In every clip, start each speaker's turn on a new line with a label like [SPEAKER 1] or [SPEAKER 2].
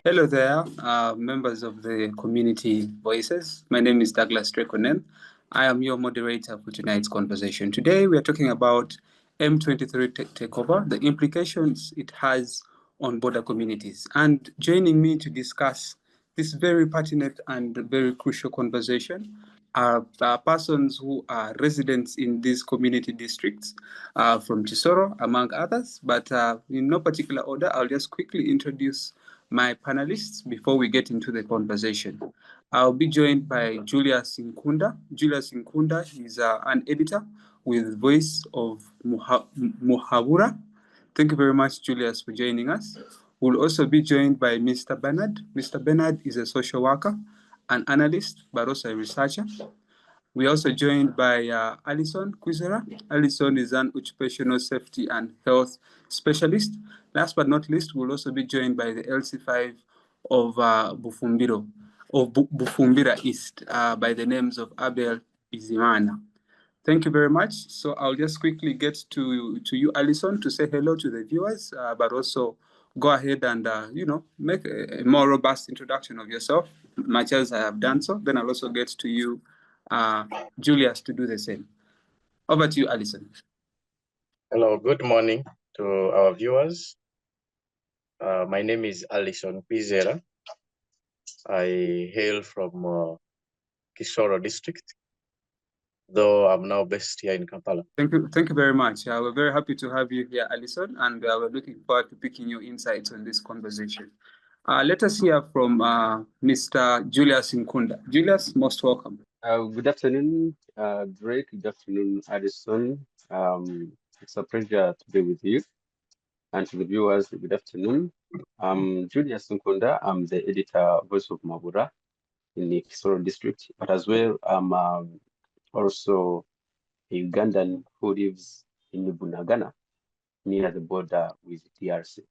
[SPEAKER 1] Hello there, members of the community voices. My name is Douglas Onen. I am your moderator for tonight's conversation. Today we are talking about M23 takeover, the implications it has on border communities. And joining me to discuss this very pertinent and very crucial conversation are persons who are residents in these community districts from Chisoro, among others. But in no particular order, I'll just quickly introduce my panelists before we get into the conversation. I'll be joined by Julius Nkunda. Julius Nkunda is an editor with Voice of Muhabura. Thank you very much, Julius, for joining us. We'll also be joined by Mr. Bernard. Mr. Bernard is a social worker, an analyst, but also a researcher. We're also joined by Alison Kwizera. Alison is an occupational safety and health specialist. Last but not least, we'll also be joined by the LC5 of Bufumbira East by the names of Abel Bizimana. Thank you very much. So I'll just quickly get to you, Alison, to say hello to the viewers, but also go ahead and, make a more robust introduction of yourself, much as I have done so. Then I'll also get to you, Julius, to do the same. Over to you, Alison.
[SPEAKER 2] Hello, good morning to our viewers. My name is Alison Kwizera. I hail from Kisoro district, though I'm now based here in Kampala.
[SPEAKER 1] Thank you very much. We're very happy to have you here, Alison, and we're looking forward to picking your insights on this conversation. Let us hear from Mr. Julius Nkunda. Julius, most welcome.
[SPEAKER 3] Good afternoon, Drake. Good afternoon, Alison. It's a pleasure to be with you. And to the viewers, good afternoon. I'm Julius Nkunda. I'm the editor Voice of Muhabura in the Kisoro district, but as well, I'm also a Ugandan who lives in Bunagana, near the border with DRC.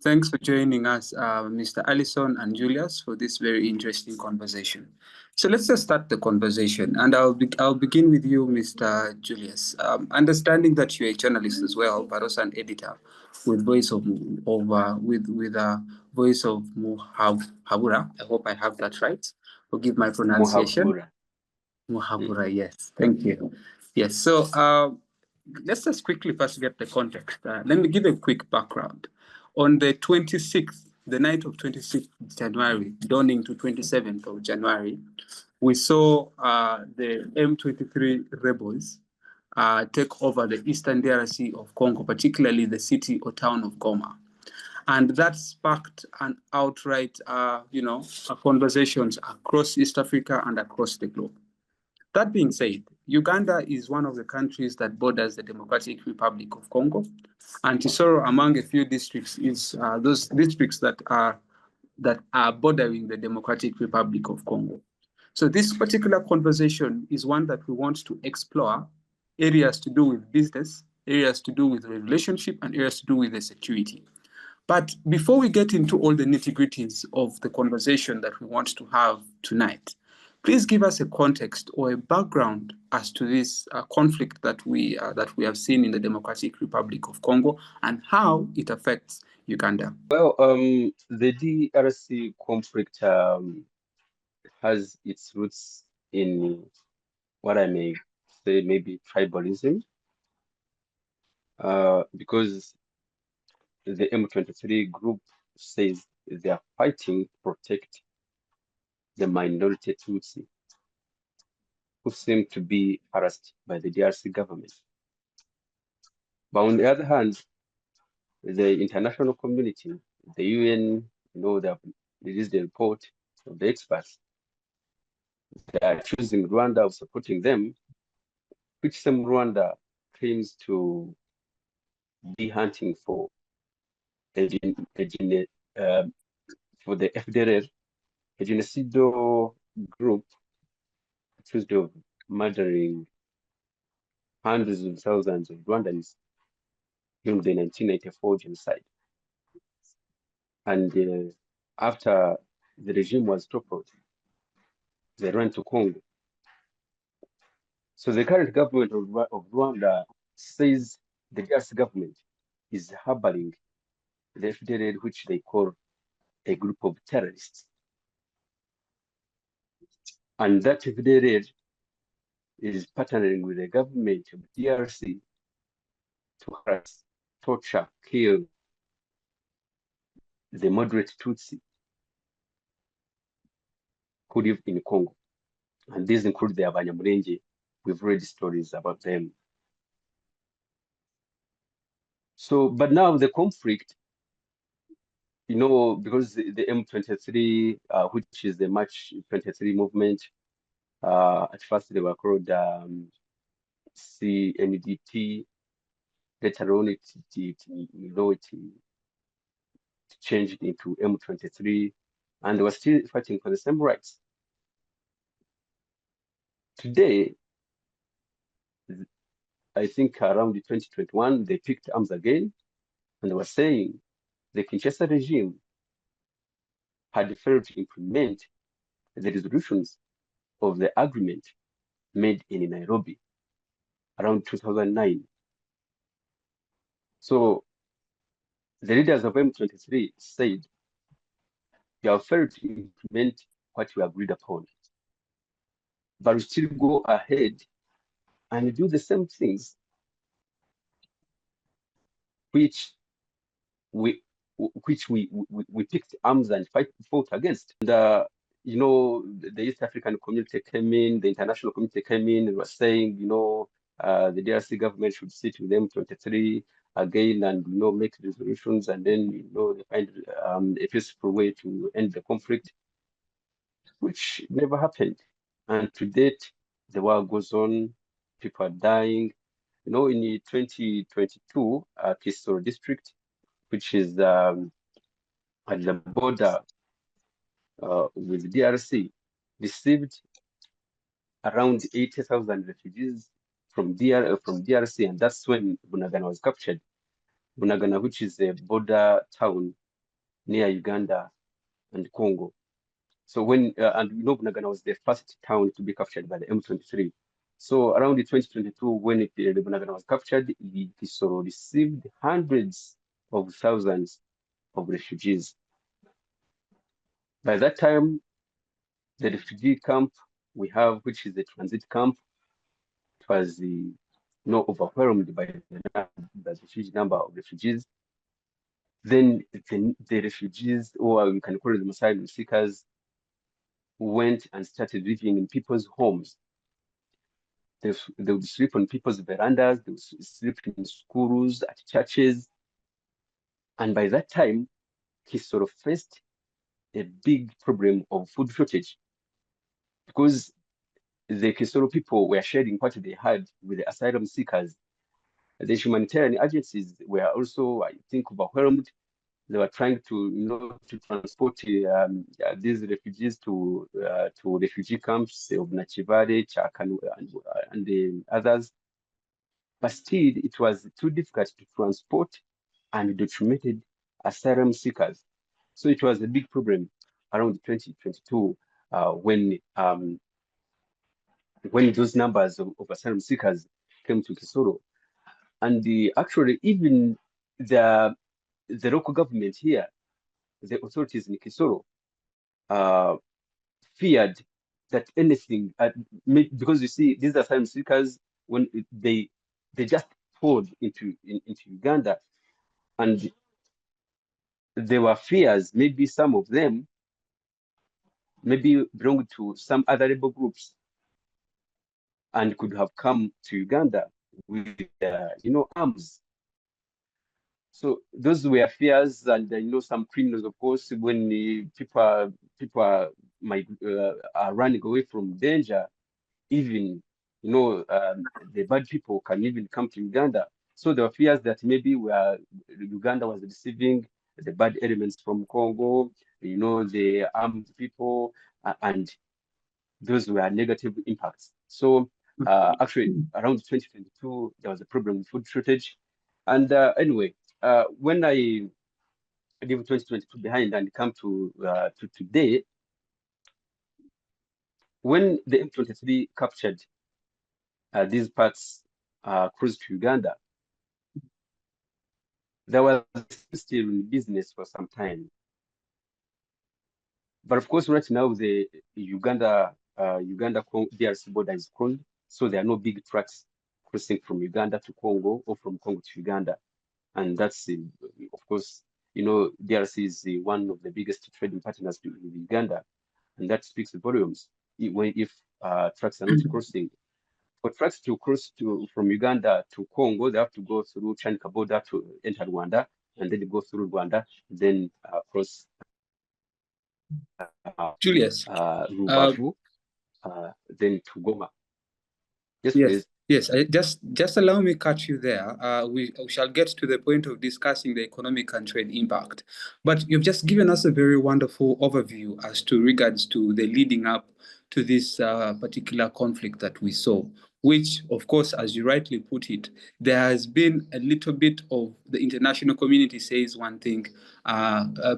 [SPEAKER 1] Thanks for joining us, Mr. Alison and Julius, for this very interesting conversation. So let's just start the conversation, and I'll begin with you, Mr. Julius. Understanding that you're a journalist as well, but also an editor with Voice of Voice of Muhabura. I hope I have that right. Forgive my pronunciation. Muhabura, yes. Thank you. Yes. So let's just quickly first get the context. Let me give a quick background. On the 26th, the night of 26th January, dawning to 27th of January, we saw the M23 rebels take over the eastern DRC of Congo, particularly the city or town of Goma. And that sparked an outright, conversations across East Africa and across the globe. That being said, Uganda is one of the countries that borders the Democratic Republic of Congo, and Kisoro, among a few districts, is those districts that are bordering the Democratic Republic of Congo. So this particular conversation is one that we want to explore areas to do with business, areas to do with relationship, and areas to do with the security. But before we get into all the nitty-gritties of the conversation that we want to have tonight, please give us a context or a background as to this conflict that we have seen in the Democratic Republic of Congo and how it affects Uganda.
[SPEAKER 3] Well, the DRC conflict has its roots in what I may say maybe tribalism, because the M23 group says they are fighting to protect the minority Tutsi, who seem to be harassed by the DRC government. But on the other hand, the international community, the UN, they have released the report of the experts. They are accusing Rwanda of supporting them, which some Rwanda claims to be hunting for the FDLR, a genocidal group accused of murdering hundreds of thousands of Rwandans during the 1994 genocide. And after the regime was toppled, they ran to Congo. So the current government of Rwanda says the DRC government is harboring the FDLR, which they call a group of terrorists. And that FDLR is partnering with the government of DRC to harass, torture, kill the moderate Tutsi who live in Congo. And these include the Abanyamulenge. We've read stories about them. So, but now the conflict, you know, because the M23, which is the March 23 movement, at first they were called CNDP. Later on, it changed into M23, and they were still fighting for the same rights. Today, I think around 2021, they picked arms again, and they were saying the Kinshasa regime had failed to implement the resolutions of the agreement made in Nairobi around 2009. So the leaders of M23 said, you have failed to implement what you agreed upon, but we still go ahead and do the same things which we picked arms and fought against. And you know, the East African community came in, the international community came in and was saying, you know, the DRC government should sit with M23 again and, you know, make resolutions, and then, you know, they find a peaceful way to end the conflict, which never happened. And to date, the war goes on, people are dying. You know, in 2022, Kisoro district, which is at the border with DRC, received around 80,000 refugees from DRC, and that's when Bunagana was captured. Bunagana, which is a border town near Uganda and Congo. So when, and you know, Bunagana was the first town to be captured by the M23. So around 2022, when the Bunagana was captured, Kisoro received hundreds of thousands of refugees. By that time, the refugee camp we have, which is the transit camp, it was overwhelmed by the huge number of refugees. Then the refugees, or you can call them asylum seekers, went and started living in people's homes. They would sleep on people's verandas, they would sleep in schools, at churches. And by that time, he sort of faced a big problem of food shortage, because the Kisoro people were sharing what they had with the asylum seekers. The humanitarian agencies were also, I think, overwhelmed. They were trying to, to transport these refugees to refugee camps of Nachivale, Chakanu, and the others. But still, it was too difficult to transport undocumented asylum seekers. So it was a big problem around 2022 when those numbers of asylum seekers came to Kisoro. And actually, even the local government here, the authorities in Kisoro, feared that anything, because you see, these asylum seekers, when they just poured into Uganda, and there were fears, maybe some of them maybe belonged to some other rebel groups and could have come to Uganda with, arms. So those were fears, and some criminals, of course, when people are running away from danger, even the bad people can even come to Uganda. So there were fears that maybe Uganda was receiving the bad elements from Congo, the armed people, and those were negative impacts. So actually, around 2022, there was a problem with food shortage. And anyway, when I leave 2022 behind and come to today, when the M23 captured these parts close to Uganda, there was still in business for some time. But of course, right now the Uganda DRC border is closed, so there are no big trucks crossing from Uganda to Congo or from Congo to Uganda, and that's of course, you know, DRC is one of the biggest trading partners with Uganda, and that speaks volumes. If trucks are not crossing, for trucks to cross from Uganda to Congo, they have to go through China border to enter Rwanda, and then go through Rwanda, then cross
[SPEAKER 1] Julius,
[SPEAKER 3] Rubavu, then to Goma. Yes,
[SPEAKER 1] yes,
[SPEAKER 3] please.
[SPEAKER 1] yes. Just allow me cut you there. We shall get to the point of discussing the economic and trade impact. But you've just given us a very wonderful overview as to regards to the leading up to this particular conflict that we saw, which, of course, as you rightly put it, there has been a little bit of the international community says one thing,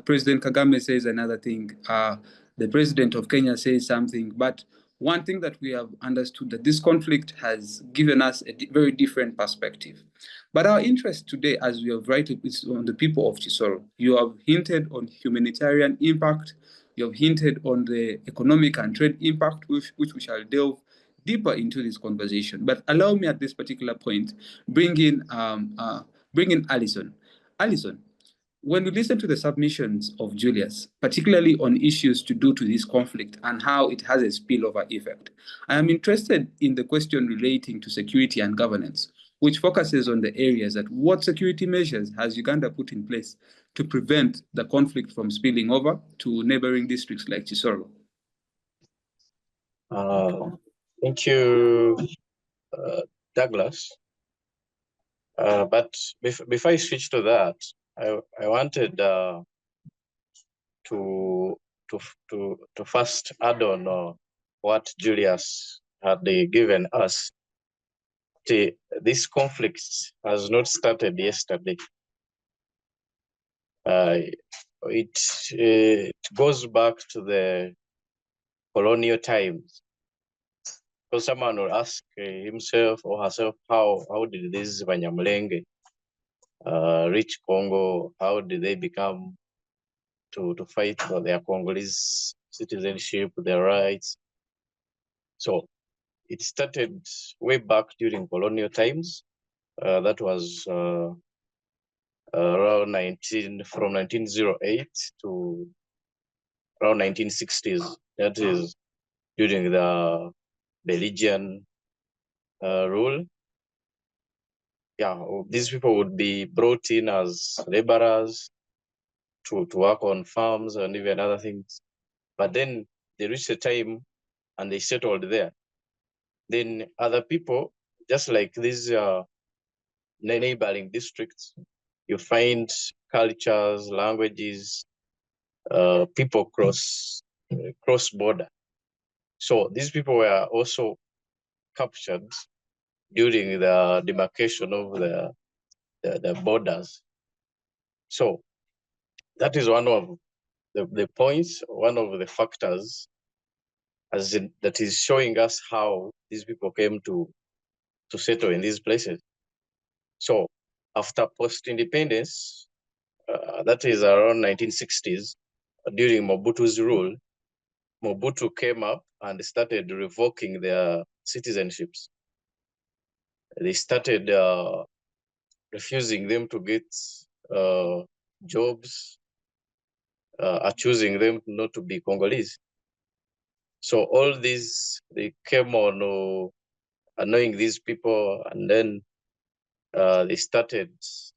[SPEAKER 1] President Kagame says another thing, the president of Kenya says something, but one thing that we have understood that this conflict has given us a very different perspective. But our interest today, as we have rightly, is on the people of Chisoro. You have hinted on humanitarian impact. You have hinted on the economic and trade impact, which we shall delve deeper into this conversation. But allow me at this particular point, bring in Alison. Alison, when we listen to the submissions of Julius, particularly on issues to do to this conflict and how it has a spillover effect, I am interested in the question relating to security and governance, which focuses on the areas that what security measures has Uganda put in place to prevent the conflict from spilling over to neighboring districts like Chisoro.
[SPEAKER 2] Thank you, Douglas. But before I switch to that, I wanted to first add on what Julius had given us. This conflict has not started yesterday. It goes back to the colonial times. So someone will ask himself or herself, how did these Banyamulenge reach Congo? How did they become to fight for their Congolese citizenship, their rights? So it started way back during colonial times. That was around from 1908 to around 1960s. That is during the Belgian rule. Yeah, these people would be brought in as laborers to work on farms and even other things. But then they reached a time and they settled there. Then other people, just like these neighboring districts, you find cultures, languages, people cross border. So these people were also captured during the demarcation of the borders. So that is one of the points, one of the factors that is showing us how these people came to settle in these places. So after post-independence, that is around 1960s, during Mobutu's rule, Mobutu came up and started revoking their citizenships. They started refusing them to get jobs, accusing them not to be Congolese. So all these, they came on annoying these people, and then they started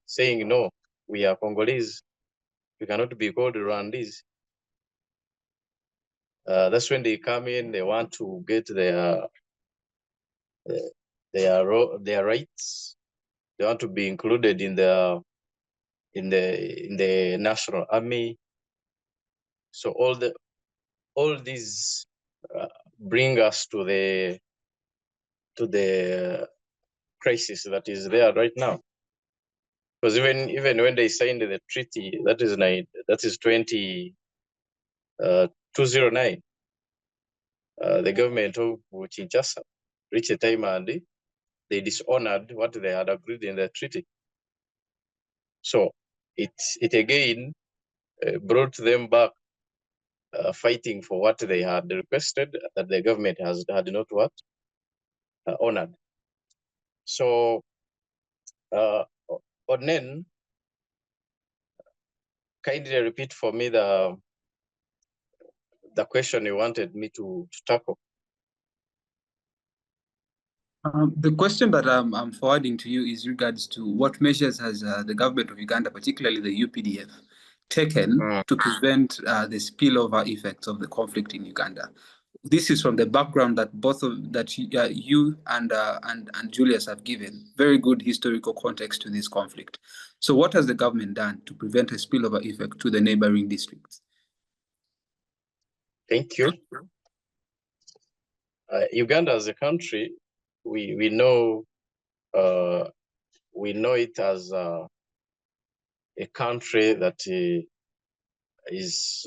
[SPEAKER 2] saying, no, we are Congolese. We cannot be called Rwandese. That's when they come in, they want to get their rights. They want to be included in the national army. So all these bring us to the crisis that is there right now. Because even when they signed the treaty, that is 209, the government of Kinshasa reached a time and they dishonored what they had agreed in the treaty. So it again brought them back fighting for what they had requested that the government had not honored. So Onen, kindly repeat for me the question you wanted me to tackle.
[SPEAKER 1] The question that I'm forwarding to you is regards to what measures has the government of Uganda, particularly the UPDF, taken to prevent the spillover effects of the conflict in Uganda. This is from the background that you and Julius have given. Very good historical context to this conflict. So what has the government done to prevent a spillover effect to the neighboring districts?
[SPEAKER 2] Thank you. Uganda as a country, we know it as a country that is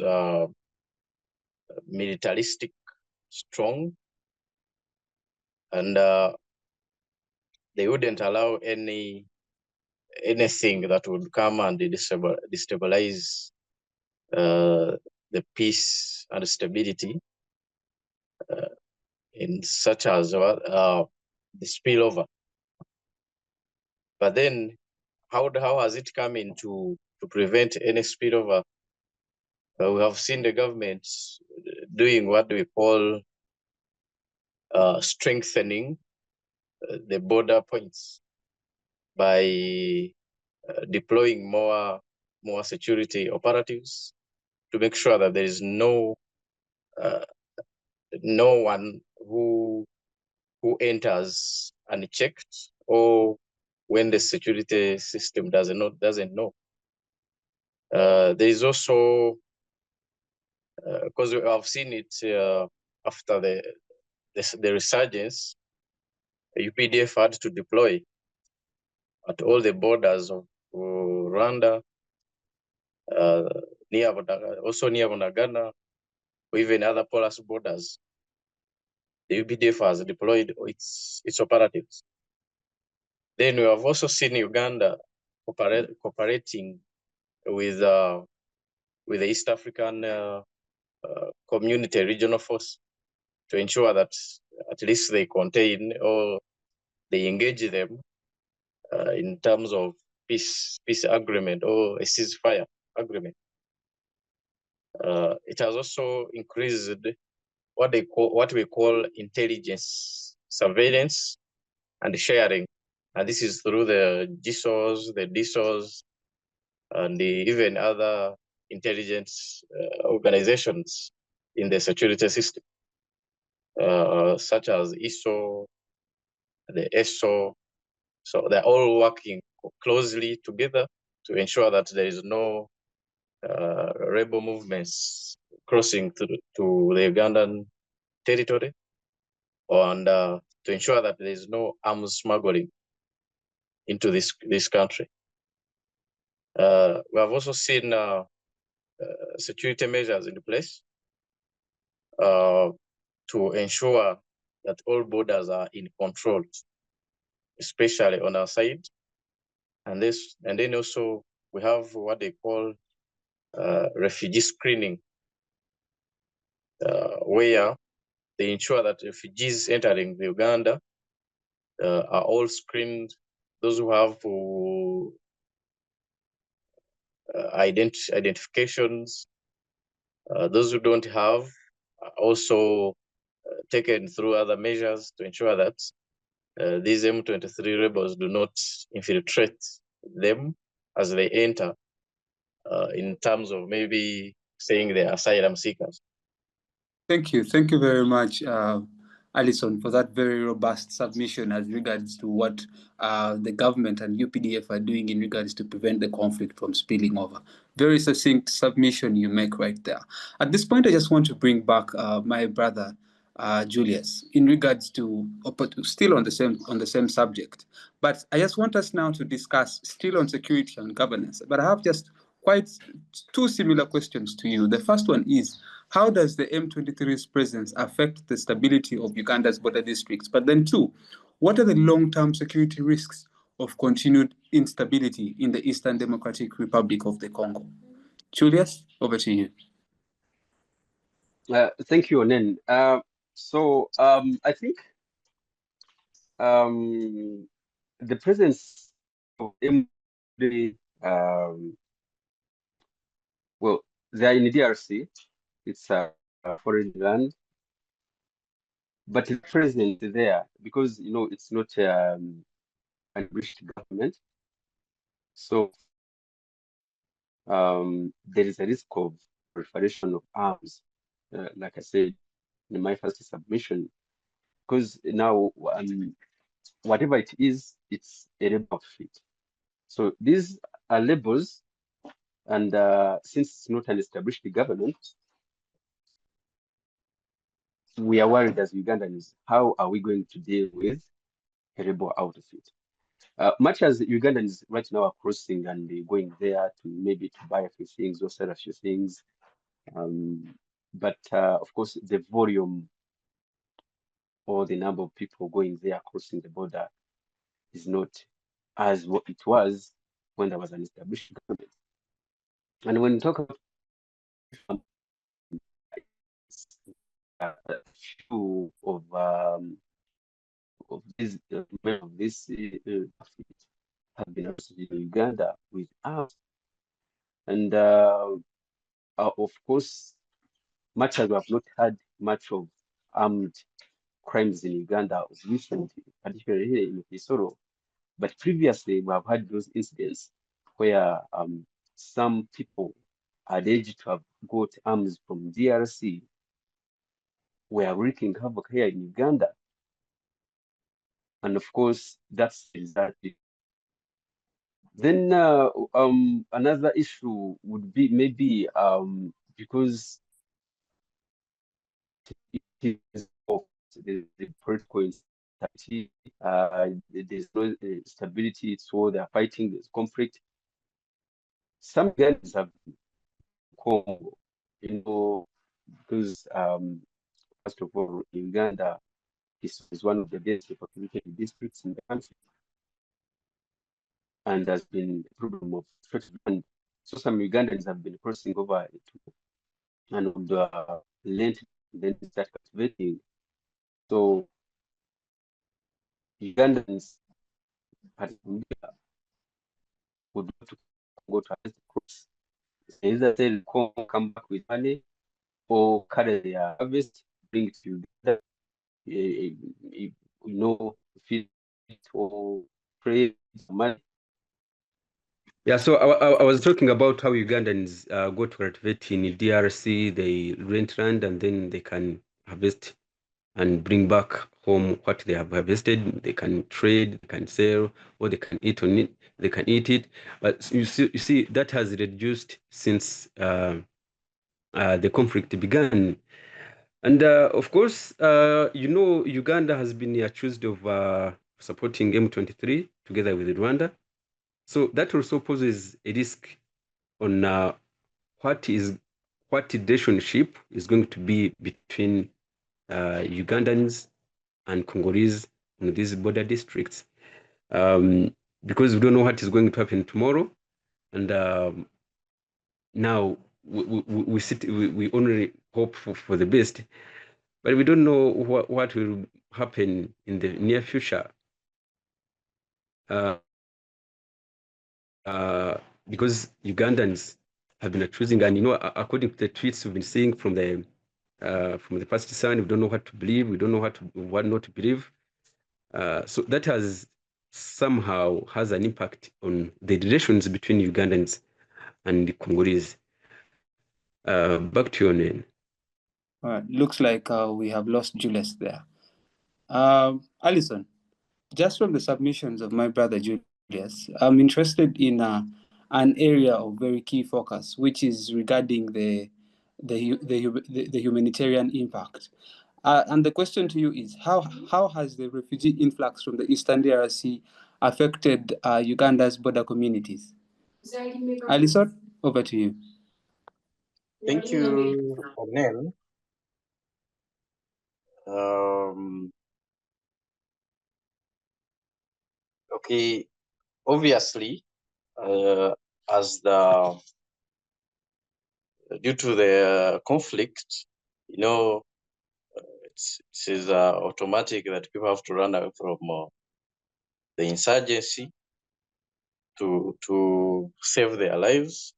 [SPEAKER 2] militaristic, strong, and they wouldn't allow anything that would come and destabilize the peace and stability in such as the spillover. But then, how has it come in to prevent any spillover? We have seen the government doing what we call strengthening the border points by deploying more security operatives to make sure that there is no one who enters unchecked, or when the security system doesn't know. There is also, because we have seen it after the resurgence, the UPDF had to deploy at all the borders of Rwanda, also near Bunagana, or even other porous borders. The UPDF has deployed its operatives. Then we have also seen Uganda cooperating with the East African Community Regional Force to ensure that at least they contain or they engage them in terms of peace agreement or a ceasefire agreement. It has also increased what we call intelligence, surveillance, and sharing, and this is through the GSOs, the DSOs, and even other intelligence organizations in the security system, such as ISO, the ESO. So they're all working closely together to ensure that there is no rebel movements crossing to the Ugandan territory, and to ensure that there is no arms smuggling into this country. We have also seen security measures in place to ensure that all borders are in control, especially on our side. And then also we have what they call refugee screening, where they ensure that refugees entering the Uganda are all screened. Those who have identifications, those who don't have, are also taken through other measures to ensure that these M23 rebels do not infiltrate them as they enter, in terms of maybe saying they're asylum seekers.
[SPEAKER 1] Thank you very much, Alison, for that very robust submission as regards to what the government and UPDF are doing in regards to prevent the conflict from spilling over. Very succinct submission you make right there. At this point, I just want to bring back my brother, Julius, in regards to still on the same subject. But I just want us now to discuss still on security and governance. But I have just quite two similar questions to you. The first one is, how does the M23's presence affect the stability of Uganda's border districts? But then two, what are the long-term security risks of continued instability in the Eastern Democratic Republic of the Congo? Julius, over to you.
[SPEAKER 3] Thank you, Onen. So I think the presence of M23, well, they are in DRC. It's a foreign land, but the presence there because it's not an British government, so there is a risk of proliferation of arms. Like I said in my first submission, because now whatever it is, it's a rebel outfit. So these are labels, and since it's not an established government, we are worried as Ugandans, how are we going to deal with a rebel outfit? Much as Ugandans right now are crossing and going there to maybe to buy a few things or sell a few things, but of course the volume or the number of people going there crossing the border is not as what it was when there was an established government. And when we talk about a few of these have been arrested in Uganda with arms, and of course, much as we have not had much of armed crimes in Uganda of recent, particularly here in Kisoro, but previously we have had those incidents where some people alleged to have got arms from DRC were wreaking havoc here in Uganda. And of course, that's the result. Then another issue would be maybe because it is of the political instability, there's no stability, so they're fighting, there's conflict. Some Ugandans have Congo, because first of all, Uganda is one of the best populated districts in the country, and there's been a problem of stretched land. So some Ugandans have been crossing over to and would lend then start cultivating. So Ugandans would go to harvest crops. They either sell corn, come back with money, or carry their harvest, bring it to Uganda, feed it or pray money. Yeah, so I was talking about how Ugandans go to cultivate in DRC, they rent land and then they can harvest and bring back home what they have harvested. They can trade, they can sell, or they can eat on it. They can eat it. But you see that has reduced since the conflict began. And of course, Uganda has been accused of supporting M23 together with Rwanda. So that also poses a risk on what relationship is going to be between Ugandans and Congolese in these border districts, because we don't know what is going to happen tomorrow, and now we only hope for the best, but we don't know what will happen in the near future. Because Ugandans have been accusing, and according to the tweets we've been seeing from the past sign, we don't know what to believe, we don't know what not to believe. So that somehow has an impact on the relations between Ugandans and the Congolese. Back to you, Onen.
[SPEAKER 1] Looks like we have lost Julius there. Alison, just from the submissions of my brother Julius, I'm interested in an area of very key focus, which is regarding the humanitarian impact. And the question to you is, how has the refugee influx from the Eastern DRC affected Uganda's border communities? Alison, over to you.
[SPEAKER 2] Thank you, Onen. Okay, obviously, as due to the conflict You know, it is automatic that people have to run away from the insurgency to save their lives.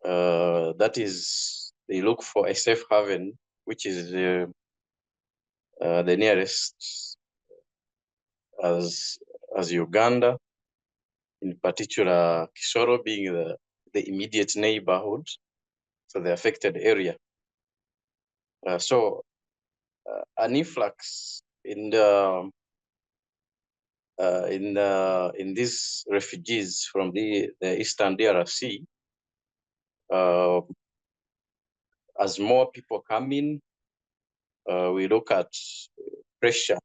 [SPEAKER 2] That is, they look for a safe haven, which is the nearest, as Uganda, in particular Kisoro being the immediate neighborhood to the affected area. So an influx in these refugees from the Eastern DRC, as more people come in, we look at pressure.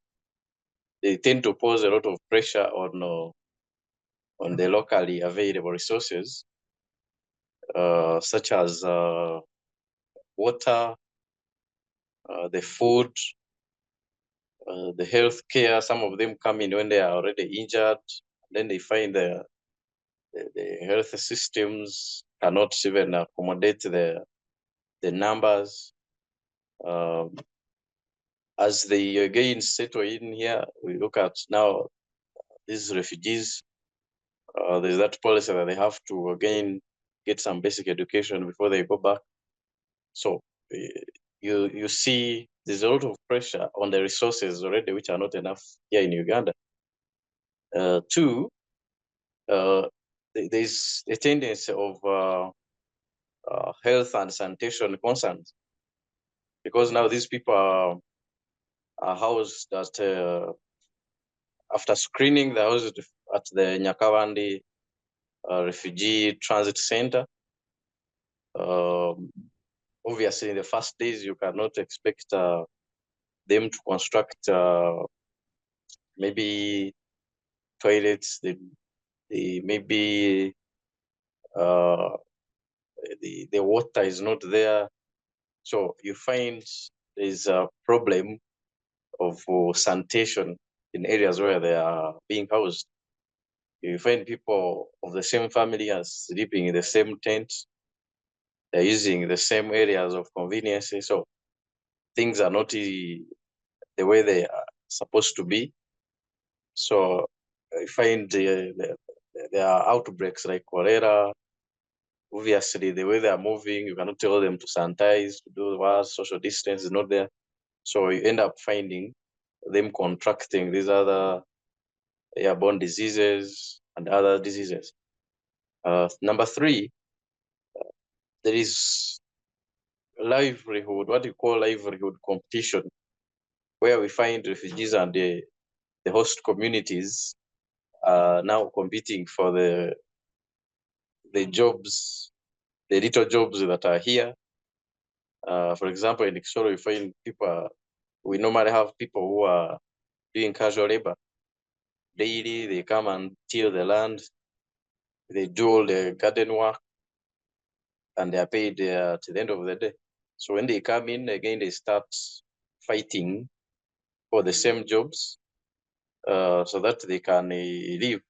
[SPEAKER 2] They tend to pose a lot of pressure on the locally available resources, such as water, the food, the health care. Some of them come in when they are already injured. Then they find the health systems cannot even accommodate the numbers. As they again settle in here, we look at now these refugees. There's that policy that they have to again get some basic education before they go back. So you see there's a lot of pressure on the resources already, which are not enough here in Uganda. Two, there's a tendency of health and sanitation concerns, because now these people are housed at, after screening, they're housed at the Nyakawandi Refugee Transit Center. Obviously, in the first days, you cannot expect them to construct maybe toilets, maybe the water is not there. So you find there's a problem of sanitation in areas where they are being housed. You find people of the same family are sleeping in the same tent. They're using the same areas of convenience. So things are not the way they are supposed to be. So I find there are outbreaks like cholera. Obviously, the way they are moving, you cannot tell them to sanitize, to do what, social distance is not there. So you end up finding them contracting these other airborne diseases and other diseases. Number three, there is livelihood, what you call livelihood competition, where we find refugees and the host communities are now competing for the jobs, the little jobs that are here. For example, in Kisoro, we find people, we normally have people who are doing casual labor. Daily, they come and till the land, they do all the garden work, and they are paid at the end of the day. So when they come in, again, they start fighting for the same jobs so that they can live.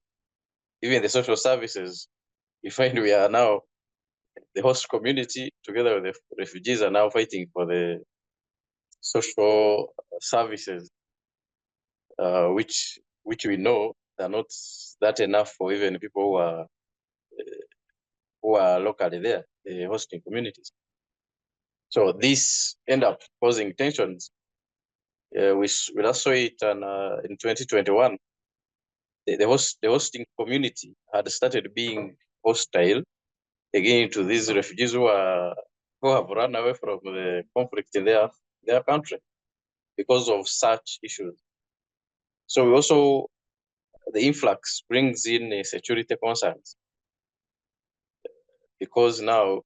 [SPEAKER 2] Even the social services, you find we are now, the host community together with the refugees are now fighting for the social services, which we know are not that enough for even people who are locally there, the hosting communities. So this end up causing tensions. We last saw it in 2021. The hosting community had started being hostile again to these refugees who have run away from the conflict in their country because of such issues. So we also, the influx brings in security concerns, because now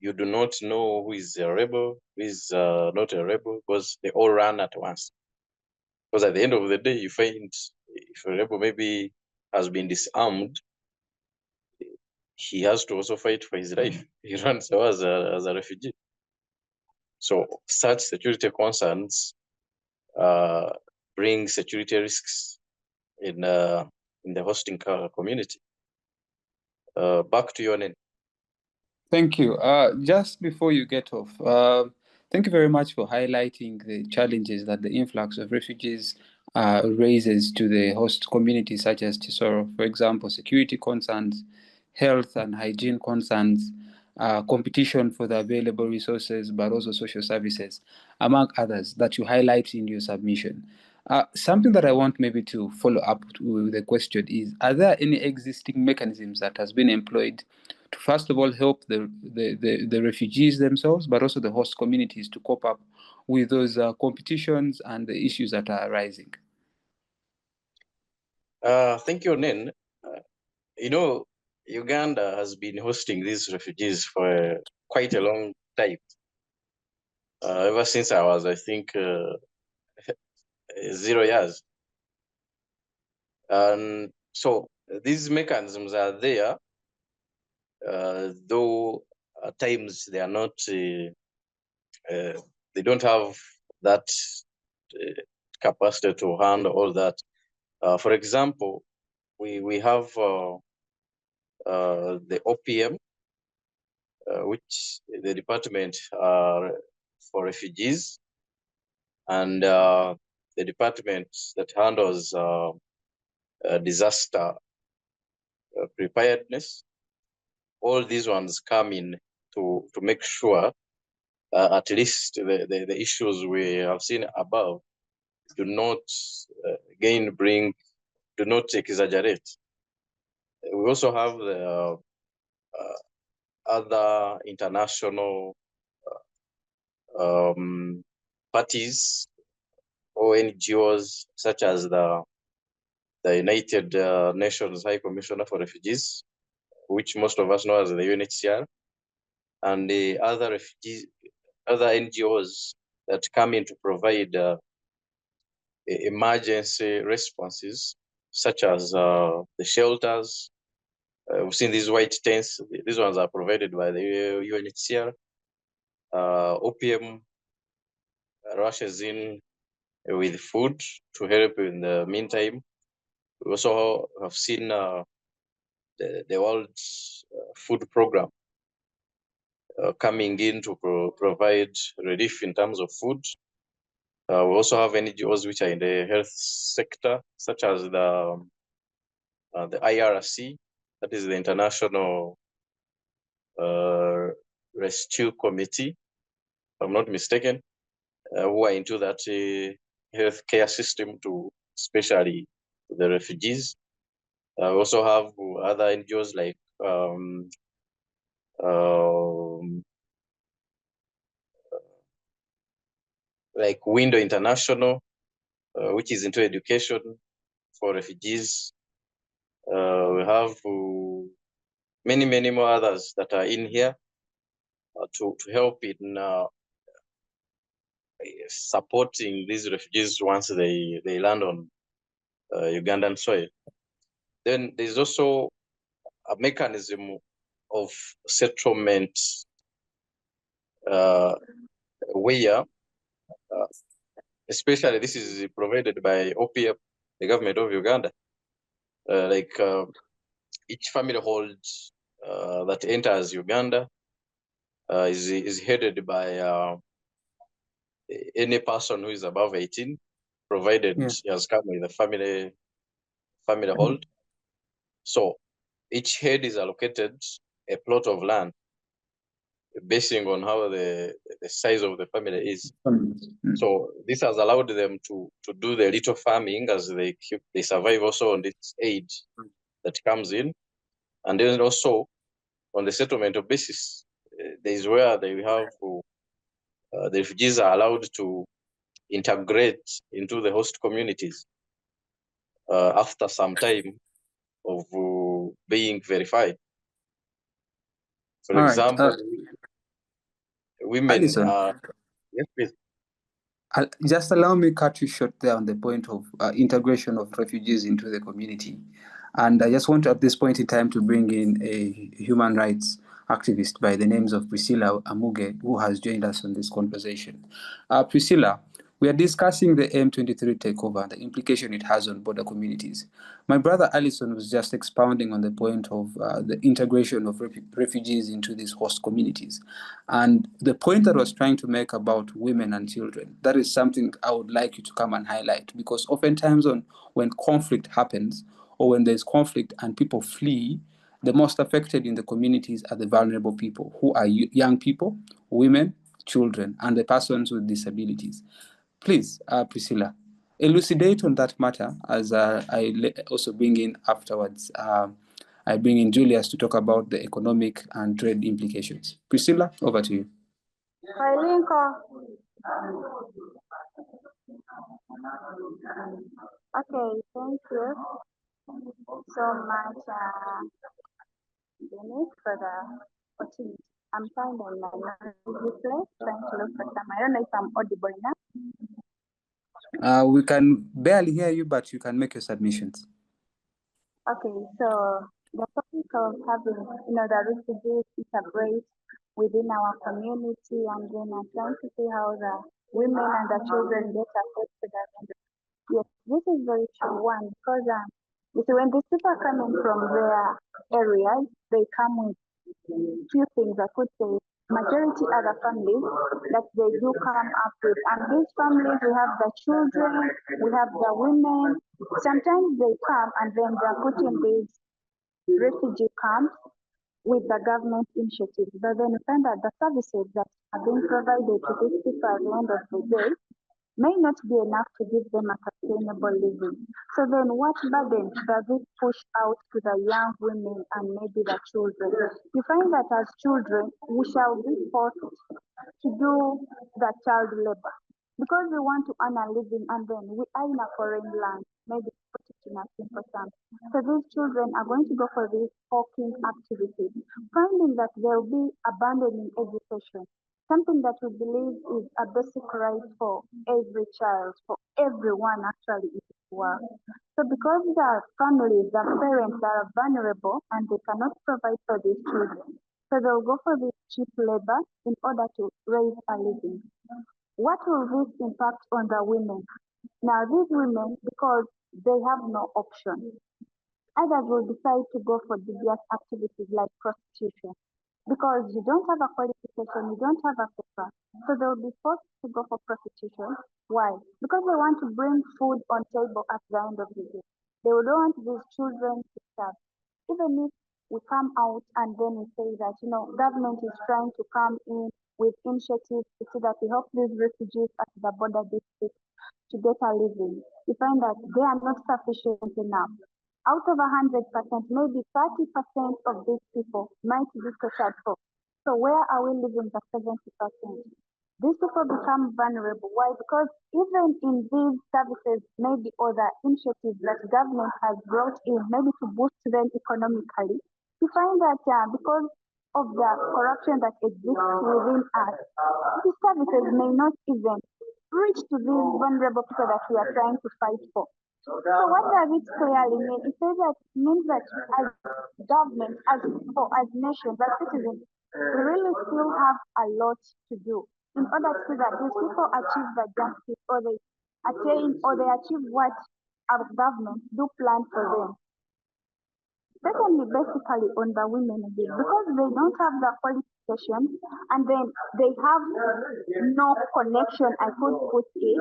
[SPEAKER 2] you do not know who is a rebel, who is not a rebel, because they all run at once. Because at the end of the day, you find if a rebel maybe has been disarmed, he has to also fight for his life. He runs away as a refugee. So such security concerns bring security risks in the hosting community. Back to you, Onen.
[SPEAKER 1] Thank you. Just before you get off, thank you very much for highlighting the challenges that the influx of refugees raises to the host communities such as Chisoro. For example, security concerns, health and hygiene concerns, competition for the available resources, but also social services, among others that you highlight in your submission. Something that I want maybe to follow up with the question is, are there any existing mechanisms that has been employed to first of all help the refugees themselves, but also the host communities to cope up with those competitions and the issues that are arising?
[SPEAKER 2] Thank you, Onen. You know, Uganda has been hosting these refugees for quite a long time. Ever since I was, I think, 0 years. And so these mechanisms are there, though at times they are not, they don't have that capacity to handle all that. For example, we have the OPM, which the department for refugees, and the department that handles disaster preparedness. All these ones come in to make sure at least the issues we have seen above do not do not exaggerate. We also have the other international parties or NGOs, such as the United Nations High Commissioner for Refugees, which most of us know as the UNHCR, and the other NGOs that come in to provide emergency responses, such as the shelters. We've seen these white tents. These ones are provided by the UNHCR. OPM rushes in with food to help in the meantime. We also have seen the World Food Program coming in to provide relief in terms of food. We also have NGOs which are in the health sector, such as the IRC, that is the International Rescue Committee, if I'm not mistaken, who are into that healthcare system to especially the refugees. We also have other NGOs like Window International, which is into education for refugees. We have many more others that are in here to help in supporting these refugees once they land on Ugandan soil. Then there's also a mechanism of settlement where, especially this is provided by OPM, the government of Uganda. Each family hold that enters Uganda is headed by any person who is above 18, provided he has come with a family hold. So each head is allocated a plot of land basing on how the size of the family is. So this has allowed them to do the little farming as they survive also on this aid that comes in. And then also on the settlement basis, there is where they have the refugees are allowed to integrate into the host communities after some time of being verified. For example, women
[SPEAKER 1] Alison,
[SPEAKER 2] yes, please.
[SPEAKER 1] Just allow me to cut you short there on the point of integration of refugees into the community. And I just want to, at this point in time, to bring in a human rights activist by the names of Priscilla Amuge, who has joined us on this conversation. Priscilla, We are discussing the M23 takeover and the implication it has on border communities. My brother Alison was just expounding on the point of the integration of refugees into these host communities. And the point that I was trying to make about women and children, that is something I would like you to come and highlight, because oftentimes when conflict happens, or when there's conflict and people flee, the most affected in the communities are the vulnerable people, who are young people, women, children, and the persons with disabilities. Please, Priscilla, elucidate on that matter as I also bring in afterwards. I bring in Julius to talk about the economic and trade implications. Priscilla, over to you.
[SPEAKER 4] Hi, Linko. Okay, thank you so much, Denise, for the opportunity. I'm finding my noisy place, trying to look for some. I don't know if I'm audible enough.
[SPEAKER 1] We can barely hear you, but you can make your submissions.
[SPEAKER 4] Okay, so the topic of having, the refugees integrate within our community, and then I'm trying to see how the women and the children get affected. Yes, this is very true. One, because you see, when these people are coming from their areas, they come with few things. I could say majority are the families that they do come up with, and these families, we have the children, we have the women. Sometimes they come and then they're put in these refugee camps with the government initiatives, but then we find that the services that are being provided to these people at the end of the day may not be enough to give them a sustainable living. So then what burden does it push out to the young women and maybe the children? You find that as children, we shall be forced to do the child labor because we want to earn a living, and then we are in a foreign land, maybe put it in a simple term. So these children are going to go for these hawking activities, finding that they'll be abandoning education, something that we believe is a basic right for every child, for everyone actually in this world. So because the families, the parents are vulnerable and they cannot provide for these children, so they'll go for this cheap labor in order to raise a living. What will this impact on the women? Now these women, because they have no option, others will decide to go for devious activities like prostitution. Because you don't have a qualification, you don't have a paper, so they'll be forced to go for prostitution. Why? Because they want to bring food on table at the end of the day. They don't want these children to starve. Even if we come out and then we say that, government is trying to come in with initiatives to see that we help these refugees at the border districts to get a living, you find that they are not sufficient enough. Out of 100%, maybe 30% of these people might be catered for. So where are we leaving the 70%? These people become vulnerable. Why? Because even in these services, maybe other initiatives that government has brought in, maybe to boost them economically, you find that because of the corruption that exists within us, these services may not even reach to these vulnerable people that we are trying to fight for. So what does it clearly mean? It says that it means that as government, as people, as nations, as citizens, we really still have a lot to do in order to see that these people achieve the justice, or they attain, or they achieve what our government do plan for them. Secondly, basically on the women again, because they don't have the qualifications and then they have no connection, I could put it.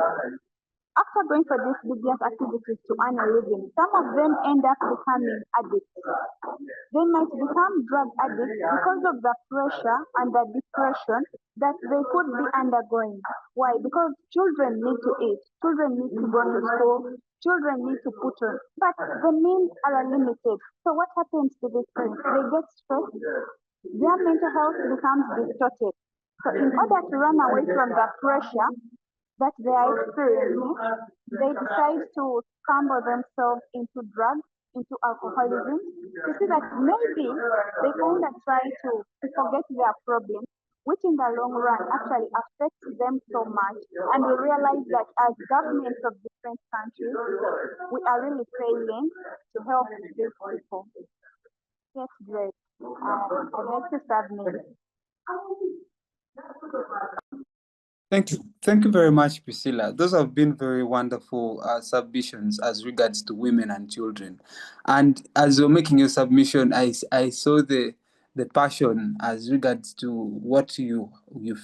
[SPEAKER 4] After going for these business activities to earn a living, some of them end up becoming addicts. They might become drug addicts because of the pressure and the depression that they could be undergoing. Why? Because children need to eat, children need to go to school, children need to put on, but the means are limited. So what happens to these parents? They get stressed, their mental health becomes distorted. So in order to run away from the pressure that they are experiencing, they decide to scramble themselves into drugs, into alcoholism, to see that maybe they kind of try to forget their problems, which in the long run actually affects them so much. And we realize that as governments of different countries, we are really failing to help these people. Yes, great. I'd like to submit.
[SPEAKER 1] Thank you very much, Priscilla. Those have been very wonderful submissions as regards to women and children. And as you're making your submission, I saw the passion as regards to what you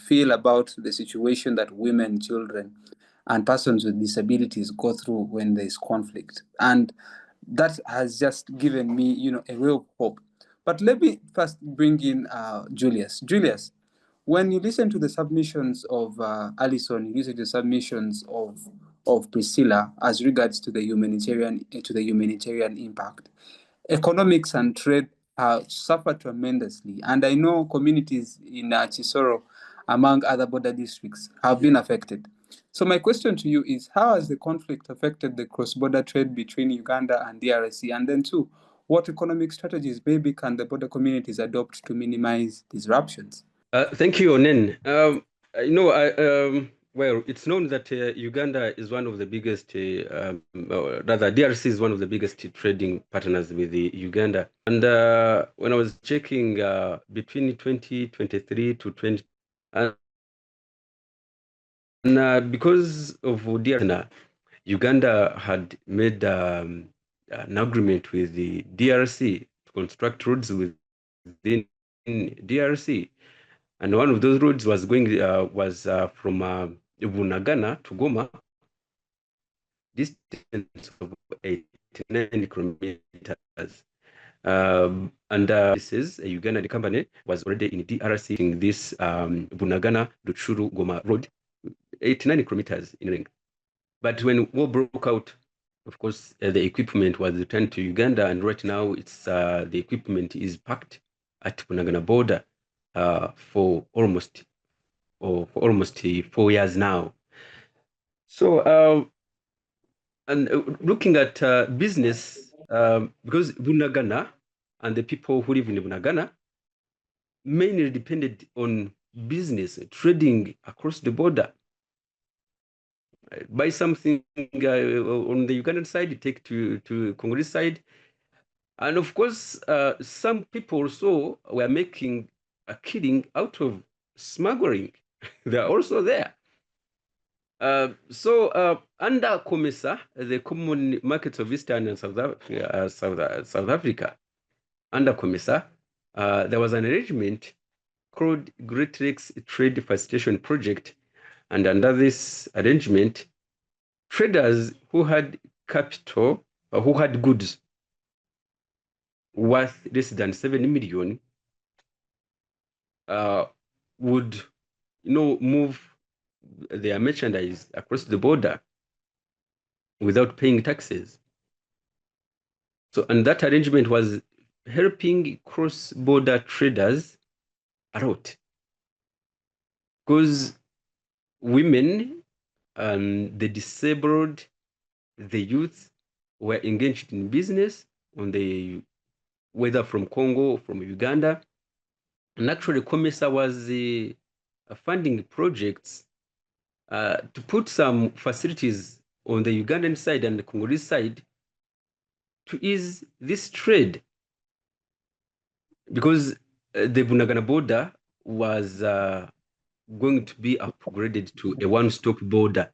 [SPEAKER 1] feel about the situation that women, children, and persons with disabilities go through when there is conflict. And that has just given me, a real hope. But let me first bring in Julius. Julius, when you listen to the submissions of Alison, you listen to the submissions of Priscilla as regards to the humanitarian impact, economics and trade suffer tremendously, and I know communities in Chisoro, among other border districts, have been affected. So my question to you is, how has the conflict affected the cross-border trade between Uganda and DRC? And then two, what economic strategies maybe can the border communities adopt to minimize disruptions?
[SPEAKER 3] Thank you, Onen. Well, it's known that Uganda is one of the biggest, rather DRC is one of the biggest trading partners with Uganda. And when I was checking between 2023 to 20, and because of DRC, Uganda had made an agreement with the DRC to construct roads within DRC. And one of those roads was going from Bunagana to Goma, distance of 89 kilometers. And this is a Uganda company was already in DRC in this Bunagana Ruchuru Goma road, 89 kilometers in length. But when war broke out, of course, the equipment was returned to Uganda, and right now it's the equipment is packed at Bunagana border for almost 4 years now. So, and looking at business, because Bunagana and the people who live in Bunagana mainly depended on business, trading across the border. Buy something on the Ugandan side, take to Congolese side. And of course, some people also were making a killing out of smuggling. They are also there. So under COMESA, the Common Markets of Eastern and South Africa, under COMESA, there was an arrangement called Great Lakes Trade Facilitation Project. And under this arrangement, traders who had capital or who had goods worth less than 7 million would move their merchandise across the border without paying taxes. So, and that arrangement was helping cross-border traders a lot, because women and the disabled, the youth were engaged in business on the whether from Congo, from Uganda. And actually, COMESA was funding projects to put some facilities on the Ugandan side and the Congolese side to ease this trade, because the Bunagana border was going to be upgraded to a one-stop border.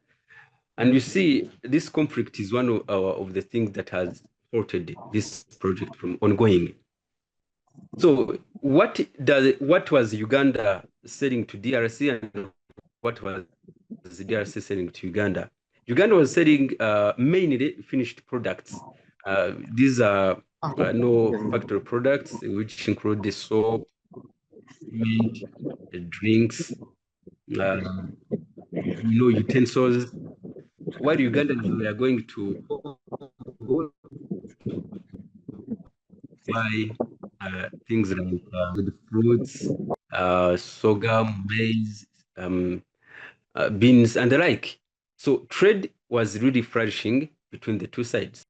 [SPEAKER 3] And you see, this conflict is one of the things that has halted this project from ongoing. So what was Uganda selling to DRC, and what was the DRC selling to Uganda? Uganda was selling mainly finished products. These are no factory products, which include the soap, meat, drinks, utensils. While Ugandans were going to buy things like fruits, sorghum, maize, beans, and the like. So trade was really flourishing between the two sides.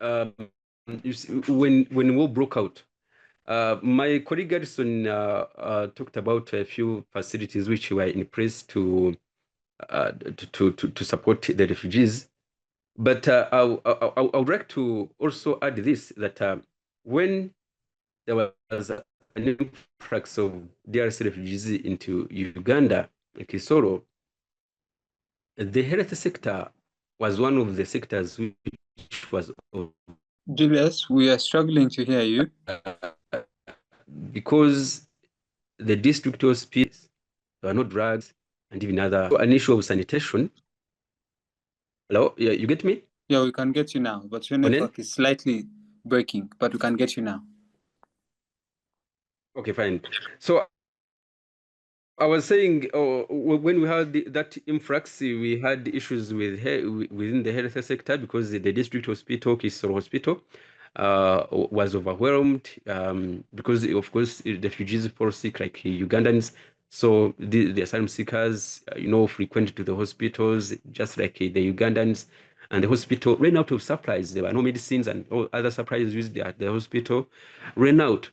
[SPEAKER 3] You see, when war broke out, my colleague Alison talked about a few facilities which were in place to support the refugees. But I would like to also add this, that when there was an influx of DRC refugees into Uganda, Kisoro, the health sector was one of the sectors which was
[SPEAKER 1] Julius, we are struggling to hear you.
[SPEAKER 3] Because the district hospitals, there are no drugs and even an issue of sanitation. Hello, yeah, you get me?
[SPEAKER 1] Yeah, we can get you now, but your network is slightly breaking, but we can get you now.
[SPEAKER 3] Okay, fine. So I was saying, when we had that influx, we had issues within the health sector because the district hospital, Kisoro Hospital, was overwhelmed because, of course, the refugees fall sick like Ugandans. So the asylum seekers, frequent to the hospitals, just like the Ugandans. And the hospital ran out of supplies. There were no medicines and all other supplies used at the hospital ran out.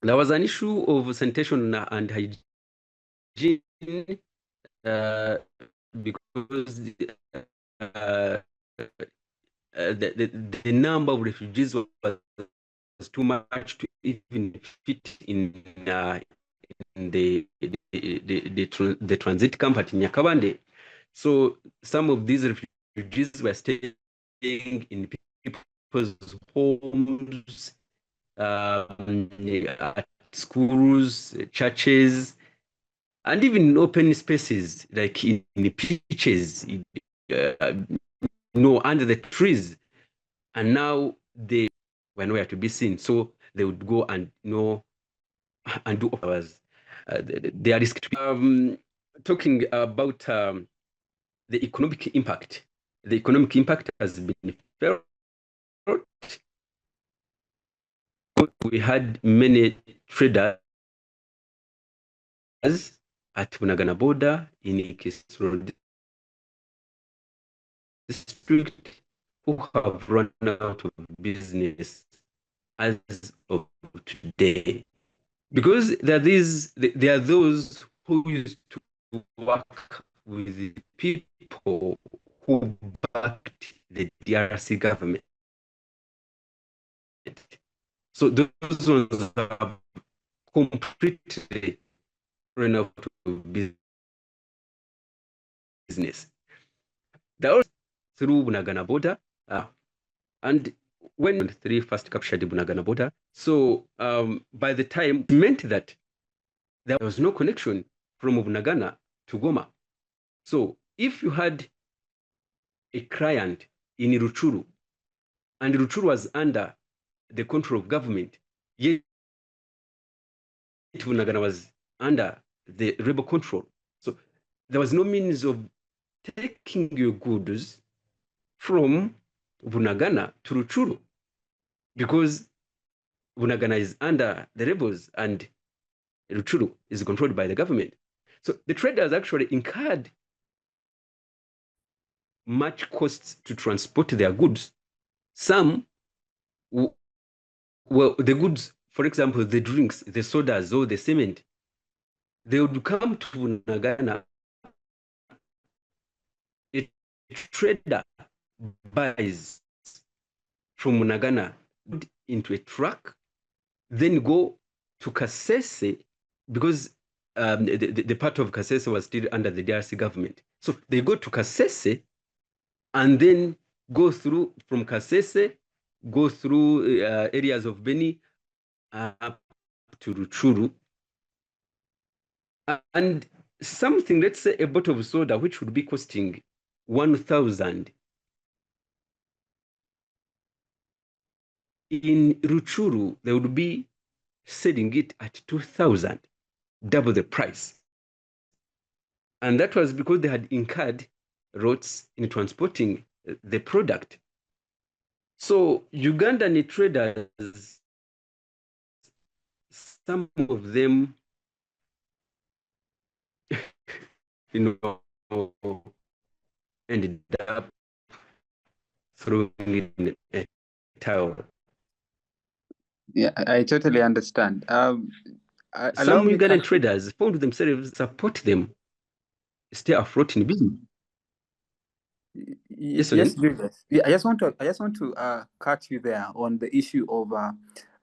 [SPEAKER 3] There was an issue of sanitation and hygiene because the number of refugees was too much to even fit in the transit camp at Nyakabande. So some of these refugees were staying in people's homes, at schools, churches, and even in open spaces like in the beaches, under the trees. And now they were nowhere to be seen, so they would go and and do hours. They are risk. Talking about the economic impact. The economic impact has been felt. We had many traders at Bunagana border in Kisoro district who have run out of business as of today. Because there are those who used to work with the people who backed the DRC government. So those ones have completely run out of business. They're also through Bunagana border, and when M23 first captured the Bunagana border, so by the time it meant that there was no connection from Bunagana to Goma. So if you had a client in Ruchuru, and Ruchuru was under the control of government, yet Bunagana was under the rebel control. So there was no means of taking your goods from Bunagana to Ruchuru because Bunagana is under the rebels and Ruchuru is controlled by the government. So the traders actually incurred much costs to transport their goods. Some, well, the goods, for example, the drinks, the sodas, or the cement, they would come to Bunagana. A trader buys from Bunagana into a truck, then go to Kasese because the part of Kasese was still under the DRC government. So they go to Kasese and then go through from Kasese, go through areas of Beni up to Ruchuru. And something, let's say a bottle of soda, which would be costing 1,000, in Ruchuru, they would be selling it at 2,000, double the price. And that was because they had incurred roads in transporting the product. So Ugandan traders, some of them, ended up throwing in a towel.
[SPEAKER 1] Yeah, I totally understand.
[SPEAKER 3] Some Ugandan traders found themselves support them stay afloat in business.
[SPEAKER 1] Yes, Julius. Yeah, I just want to cut you there on the issue of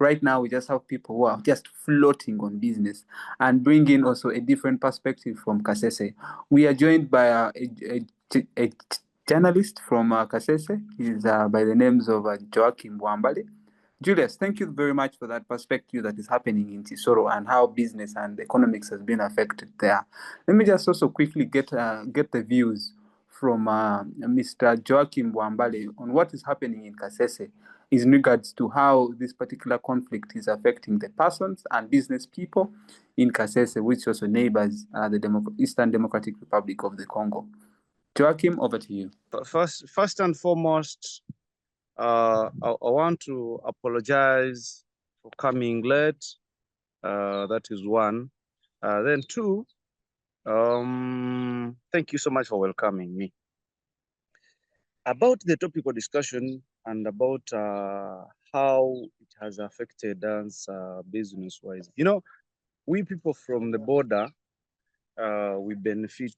[SPEAKER 1] right now we just have people who are just floating on business and bring in also a different perspective from Kasese. We are joined by a a journalist from Kasese. He's by the names of Joakim Bwambale. Julius, thank you very much for that perspective that is happening in Tisoro and how business and economics has been affected there. Let me just also quickly get the views from Mr. Joakim Bwambale on what is happening in Kasese in regards to how this particular conflict is affecting the persons and business people in Kasese, which also neighbors the Eastern Democratic Republic of the Congo. Joakim, over to you.
[SPEAKER 5] First and foremost, I want to apologize for coming late. That is one. Then two, thank you so much for welcoming me. About the topical discussion and about how it has affected us business-wise. You know, we people from the border, we benefit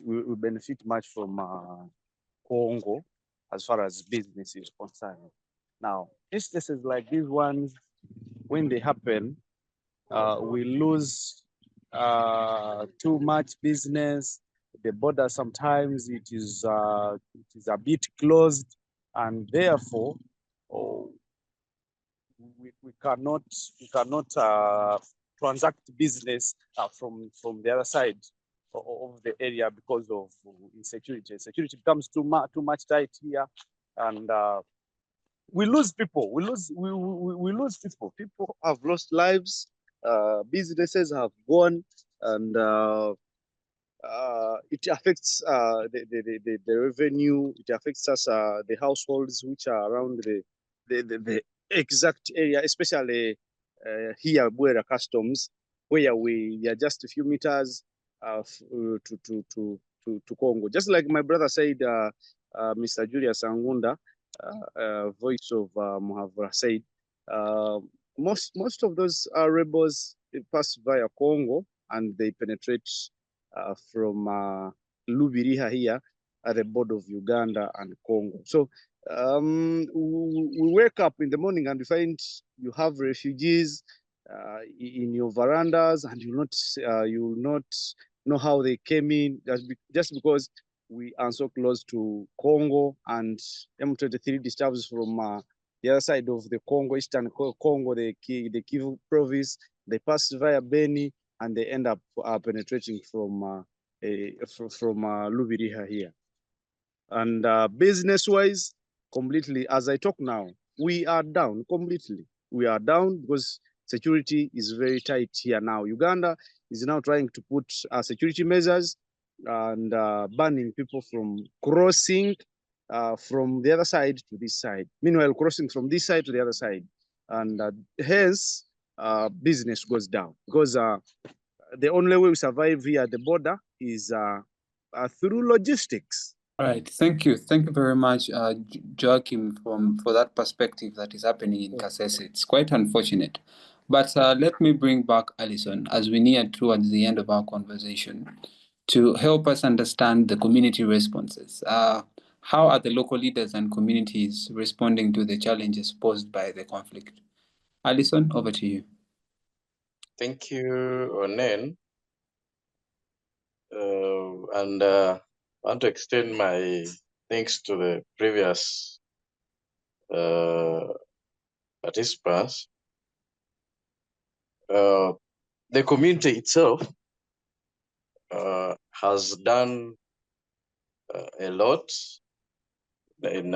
[SPEAKER 5] we benefit much from Congo as far as business is concerned. Now, instances like these ones, when they happen, we lose too much business. The border sometimes it is a bit closed, and therefore we cannot transact business from the other side of the area because of insecurity. Security becomes too much tight here, and we lose people. We lose people. People have lost lives. Businesses have gone, and it affects the revenue. It affects us, the households which are around the exact area, especially here Bwera Customs, where we are just a few meters to Congo. Just like my brother said, Mr. Julius Nkunda, voice of Muhabura, said, most of those rebels pass via Congo, and they penetrate from Lubiriha here at the border of Uganda and Congo. So we wake up in the morning and we find you have refugees in your verandas, and you will not know how they came in, just because we are so close to Congo, and M23 disturbs from the other side of the Congo, Eastern Congo, the Kivu province. They pass via Beni, and they end up penetrating from Lubiriha here. And business-wise, completely, as I talk now, we are down completely. We are down because security is very tight here now. Uganda is now trying to put security measures and banning people from crossing from the other side to this side. Meanwhile, crossing from this side to the other side. And hence, business goes down, because the only way we survive here at the border is through logistics.
[SPEAKER 1] All right, thank you very much, Joakim, for that perspective that is happening in Kasese. It's quite unfortunate, but let me bring back Alison as we near towards the end of our conversation to help us understand the community responses. How are the local leaders and communities responding to the challenges posed by the conflict? Alison, over to you.
[SPEAKER 2] Thank you, Onen. And I want to extend my thanks to the previous participants. The community itself has done a lot in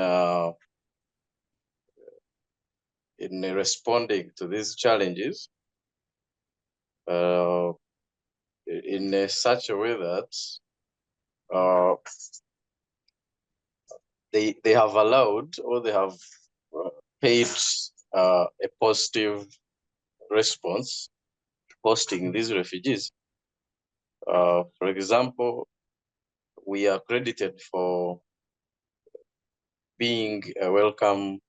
[SPEAKER 2] responding to these challenges in such a way that they have allowed, or they have paid a positive response hosting these refugees. For example, we are credited for being a welcome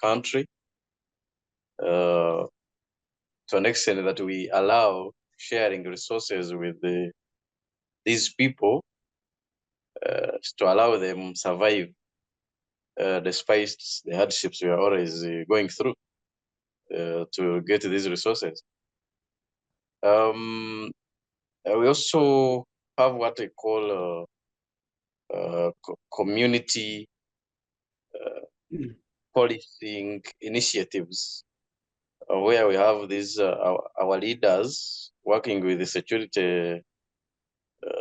[SPEAKER 2] country to an extent that we allow sharing resources with these people to allow them survive despite the hardships we are always going through to get these resources. We also have what I call community policing initiatives, where we have these our leaders working with the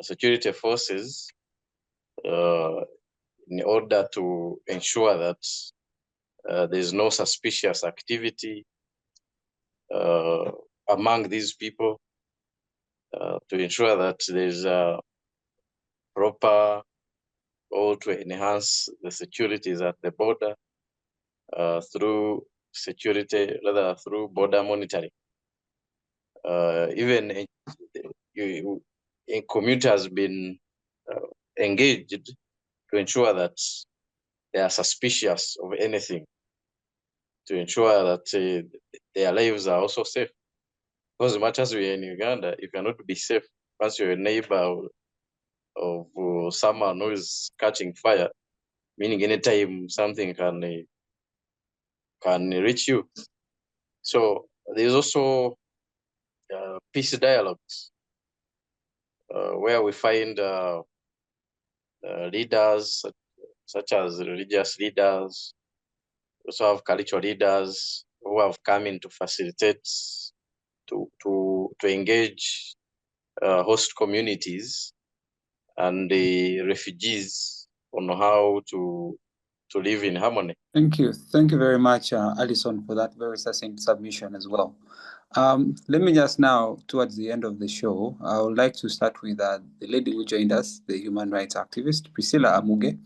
[SPEAKER 2] security forces in order to ensure that there's no suspicious activity among these people, to ensure that there's a proper, or to enhance the securities at the border through security, rather through border monitoring. Even a community has been engaged to ensure that they are suspicious of anything, to ensure that their lives are also safe. Because as much as we are in Uganda, you cannot be safe once you're a neighbor of someone who is catching fire, meaning anytime something can reach you. So there's also peace dialogues where we find leaders such as religious leaders, also have cultural leaders who have come in to facilitate, to engage host communities and the refugees on how to live in harmony.
[SPEAKER 1] Thank you very much, Alison, for that very succinct submission as well. Let me just now, towards the end of the show, I would like to start with the lady who joined us, the human rights activist, Priscilla Amuge.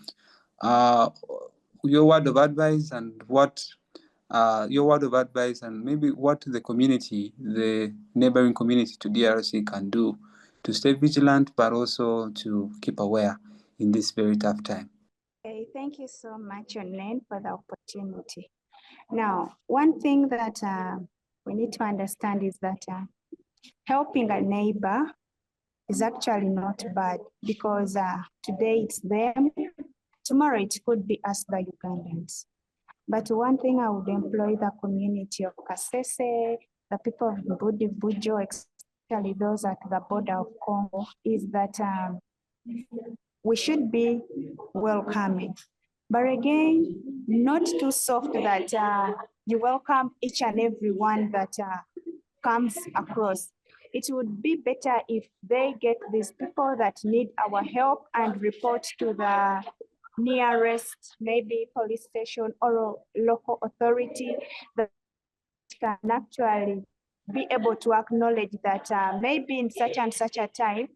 [SPEAKER 1] Your word of advice and maybe what the community, the neighboring community to DRC can do to stay vigilant, but also to keep aware in this very tough time.
[SPEAKER 4] Okay, thank you so much, Onen, for the opportunity. Now, one thing that we need to understand is that helping a neighbor is actually not bad, because today it's them, tomorrow it could be us, the Ugandans. But one thing I would employ the community of Kasese, the people of Budi Bujo, especially those at the border of Congo, is that we should be welcoming. But again, not too soft that you welcome each and every one that comes across. It would be better if they get these people that need our help and report to the nearest, maybe police station or local authority that can actually be able to acknowledge that maybe in such and such a time,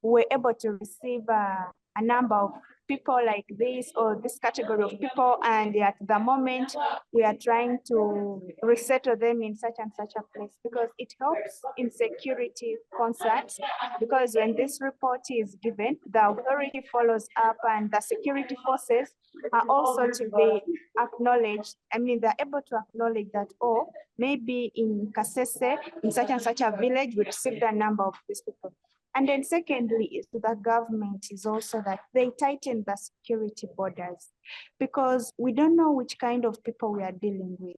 [SPEAKER 4] we're able to receive a number of people like this or this category of people, and at the moment we are trying to resettle them in such and such a place, because it helps in security concerns, because when this report is given, the authority follows up and the security forces are also to be acknowledged. I mean, they're able to acknowledge that, oh, maybe in Kasese, in such and such a village, we received a number of these people. And then secondly, to the government is also that they tighten the security borders, because we don't know which kind of people we are dealing with.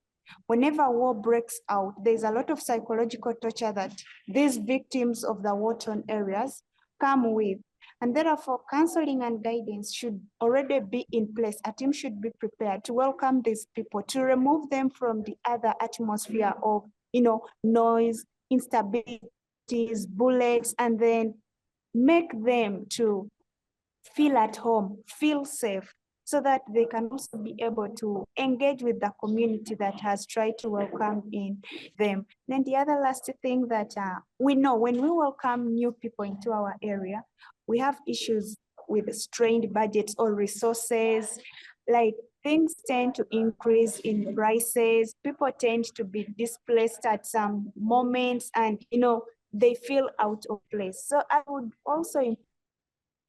[SPEAKER 4] Whenever war breaks out, there's a lot of psychological torture that these victims of the war-torn areas come with. And therefore, counseling and guidance should already be in place. A team should be prepared to welcome these people, to remove them from the other atmosphere of, noise, instability, bullets, and then make them to feel at home, feel safe, so that they can also be able to engage with the community that has tried to welcome in them. Then the other last thing that we know, when we welcome new people into our area, we have issues with strained budgets or resources, like things tend to increase in prices, people tend to be displaced at some moments, and they feel out of place. So I would also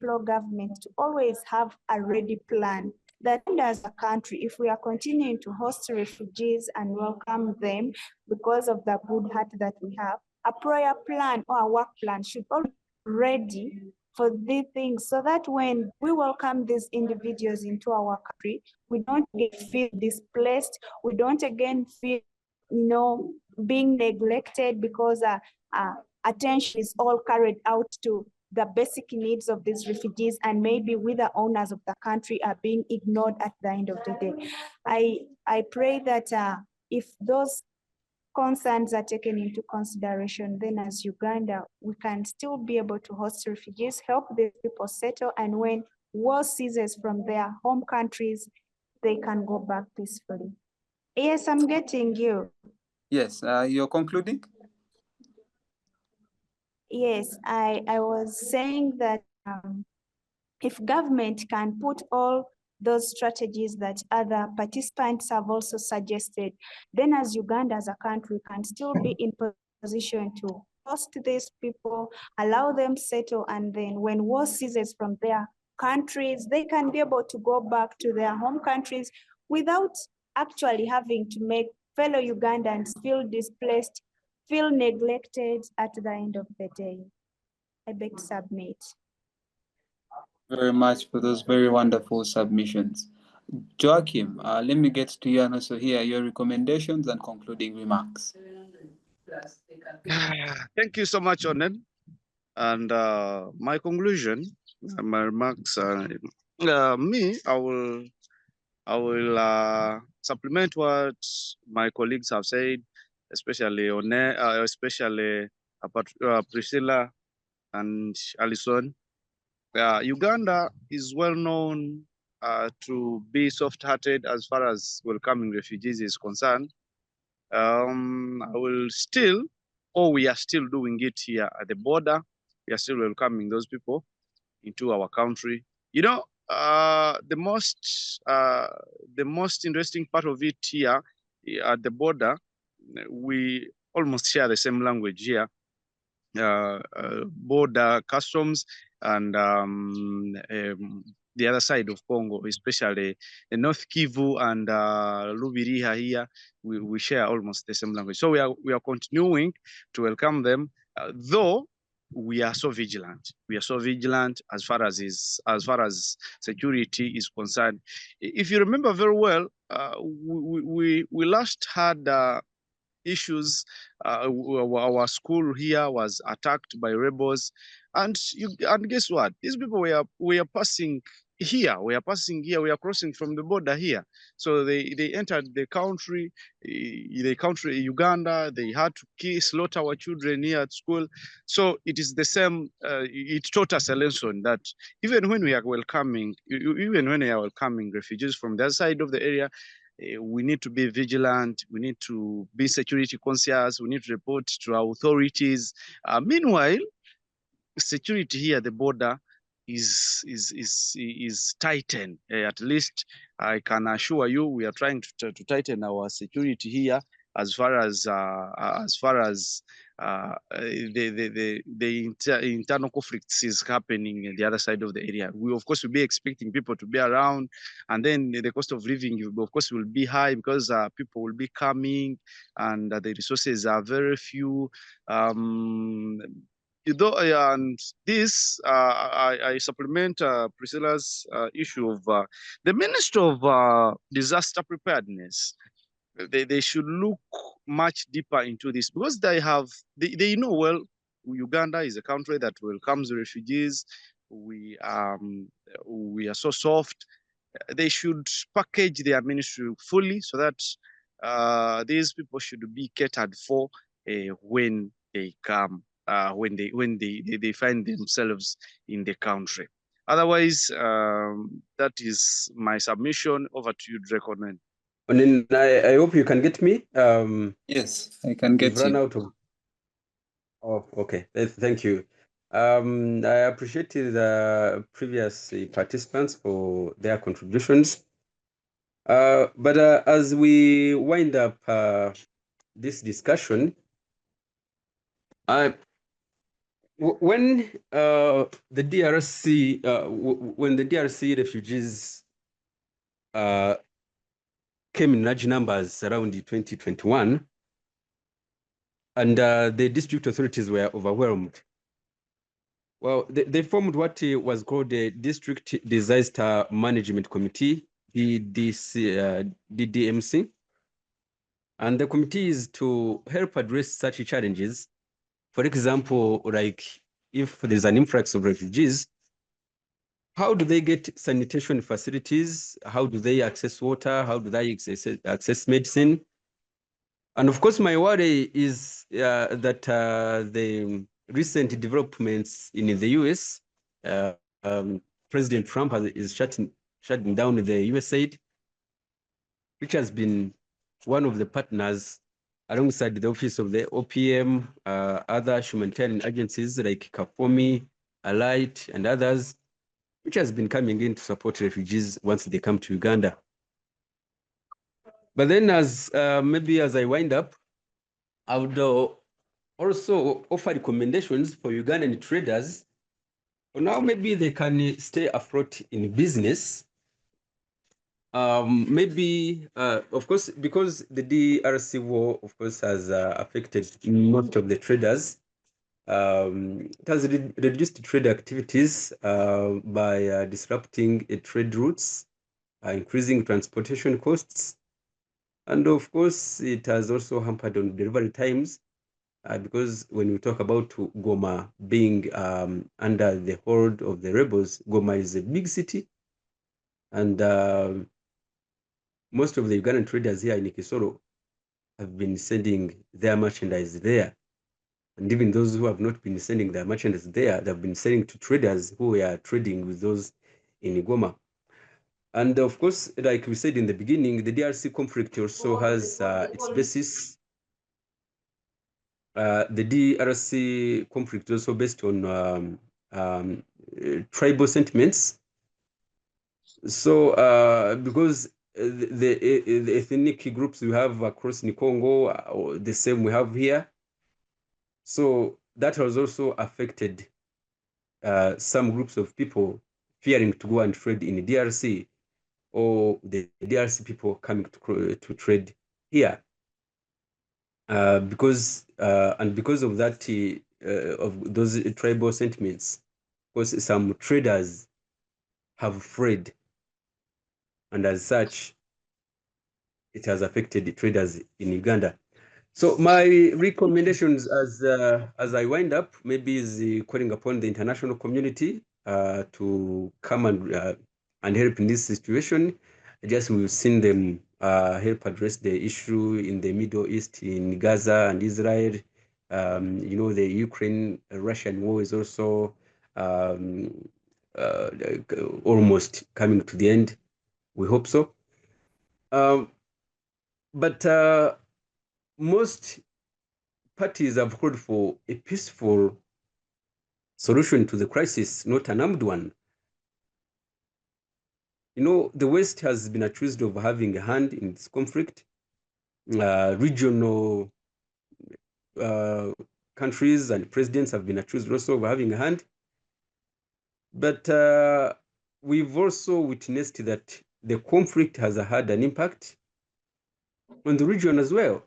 [SPEAKER 4] implore government to always have a ready plan that as a country, if we are continuing to host refugees and welcome them because of the good heart that we have, a prior plan or a work plan should always be ready for these things, so that when we welcome these individuals into our country, we don't feel displaced, we don't again feel, being neglected, because attention is all carried out to the basic needs of these refugees, and maybe we, the owners of the country, are being ignored at the end of the day. I pray that if those concerns are taken into consideration, then as Uganda, we can still be able to host refugees, help these people settle, and when war ceases from their home countries, they can go back peacefully. Yes, I'm getting you.
[SPEAKER 1] Yes, you're concluding?
[SPEAKER 4] Yes, I was saying that if government can put all those strategies that other participants have also suggested, then as Uganda as a country can still be in position to host these people, allow them settle, and then when war ceases from their countries, they can be able to go back to their home countries without actually having to make fellow Ugandans feel displaced, feel neglected at the end of the day. I beg to submit.
[SPEAKER 1] Very much for those very wonderful submissions. Joakim, let me get to you and also hear your recommendations and concluding remarks.
[SPEAKER 5] Thank you so much, Onen. And my conclusion, my remarks, me, I will supplement what my colleagues have said, especially Onen, especially Priscilla and Alison. Uganda is well known to be soft-hearted as far as welcoming refugees is concerned. I will still, or we are still doing it here at the border. We are still welcoming those people into our country. You know, the most interesting part of it here at the border, we almost share the same language here. Border customs and the other side of Congo, especially the North Kivu and Lubiriha here, we share almost the same language. So we are continuing to welcome them, though we are so vigilant. We are so vigilant as far as security is concerned. If you remember very well, we last had issues. Our school here was attacked by rebels, and guess what? These people were passing here. We are passing here. We are crossing from the border here. So they entered the country, Uganda. They had to slaughter our children here at school. So it is the same. It taught us a lesson that even when we are welcoming refugees from the other side of the area, we need to be vigilant. We need to be security conscious. We need to report to our authorities. Meanwhile, security here at the border is tightened. At least I can assure you, we are trying to tighten our security here as far as the internal conflicts is happening in the other side of the area. We of course will be expecting people to be around, and then the cost of living of course will be high because people will be coming, and the resources are very few. And this, I supplement Priscilla's issue of the Ministry of Disaster Preparedness. They should look much deeper into this because they know well Uganda is a country that welcomes refugees. We are so soft. They should package their ministry fully so that these people should be catered for when they come. When they find themselves in the country. Otherwise, that is my submission. Over to you, Onen.
[SPEAKER 3] Onen, I hope you can get me.
[SPEAKER 1] Yes, I can get
[SPEAKER 3] run
[SPEAKER 1] you.
[SPEAKER 3] out of. Oh, okay. Thank you. I appreciated the previous participants for their contributions. But as we wind up this discussion, when the DRC when the DRC refugees came in large numbers around 2021, and the district authorities were overwhelmed. Well, they formed what was called the District Disaster Management Committee, DDMC, and the committee is to help address such challenges. For example, like if there's an influx of refugees, how do they get sanitation facilities? How do they access water? How do they access medicine? And of course, my worry is that the recent developments in the US, President Trump is shutting down the USAID, which has been one of the partners alongside the office of the OPM, other humanitarian agencies like CAFOMI, Alight, and others, which has been coming in to support refugees once they come to Uganda. But then maybe as I wind up, I would also offer recommendations for Ugandan traders. For now, maybe they can stay afloat in business. Maybe, of course, because the DRC war, of course, has affected most of the traders. It has reduced trade activities by disrupting trade routes, increasing transportation costs. And of course, it has also hampered on delivery times because when we talk about Goma being under the hold of the rebels, Goma is a big city. And most of the Ugandan traders here in Kisoro have been sending their merchandise there. And even those who have not been sending their merchandise there, they've been selling to traders who are trading with those in Goma. And of course, like we said in the beginning, the DRC conflict also has its basis. The DRC conflict is also based on tribal sentiments. So because the ethnic groups we have across Congo are the same we have here, so that has also affected some groups of people fearing to go and trade in the DRC, or the DRC people coming to trade here. Because of that, of those tribal sentiments, because some traders have fled, and as such, it has affected the traders in Uganda. So my recommendations as I wind up, maybe is calling upon the international community to come and help in this situation. Just we've seen them help address the issue in the Middle East, in Gaza and Israel. You know, the Ukraine-Russian war is also almost coming to the end. We hope so. But most parties have called for a peaceful solution to the crisis, not an armed one. You know, the West has been accused of having a hand in this conflict. Regional countries and presidents have been accused also of having a hand. But we've also witnessed that the conflict has had an impact on the region as well.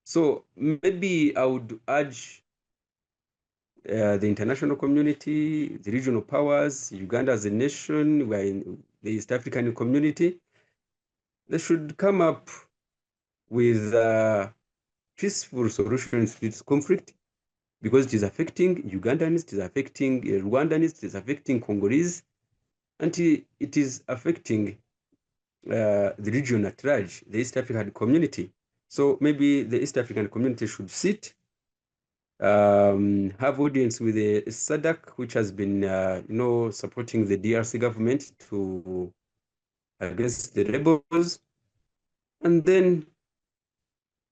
[SPEAKER 3] So maybe I would urge the international community, the regional powers, Uganda as a nation, we're in the East African community, they should come up with peaceful solutions to this conflict, because it is affecting Ugandans, it is affecting Rwandans, it is affecting Congolese, and it is affecting the region at large, the East African community. So maybe the East African community should sit, have audience with the SADC, which has been, supporting the DRC government to against the rebels, and then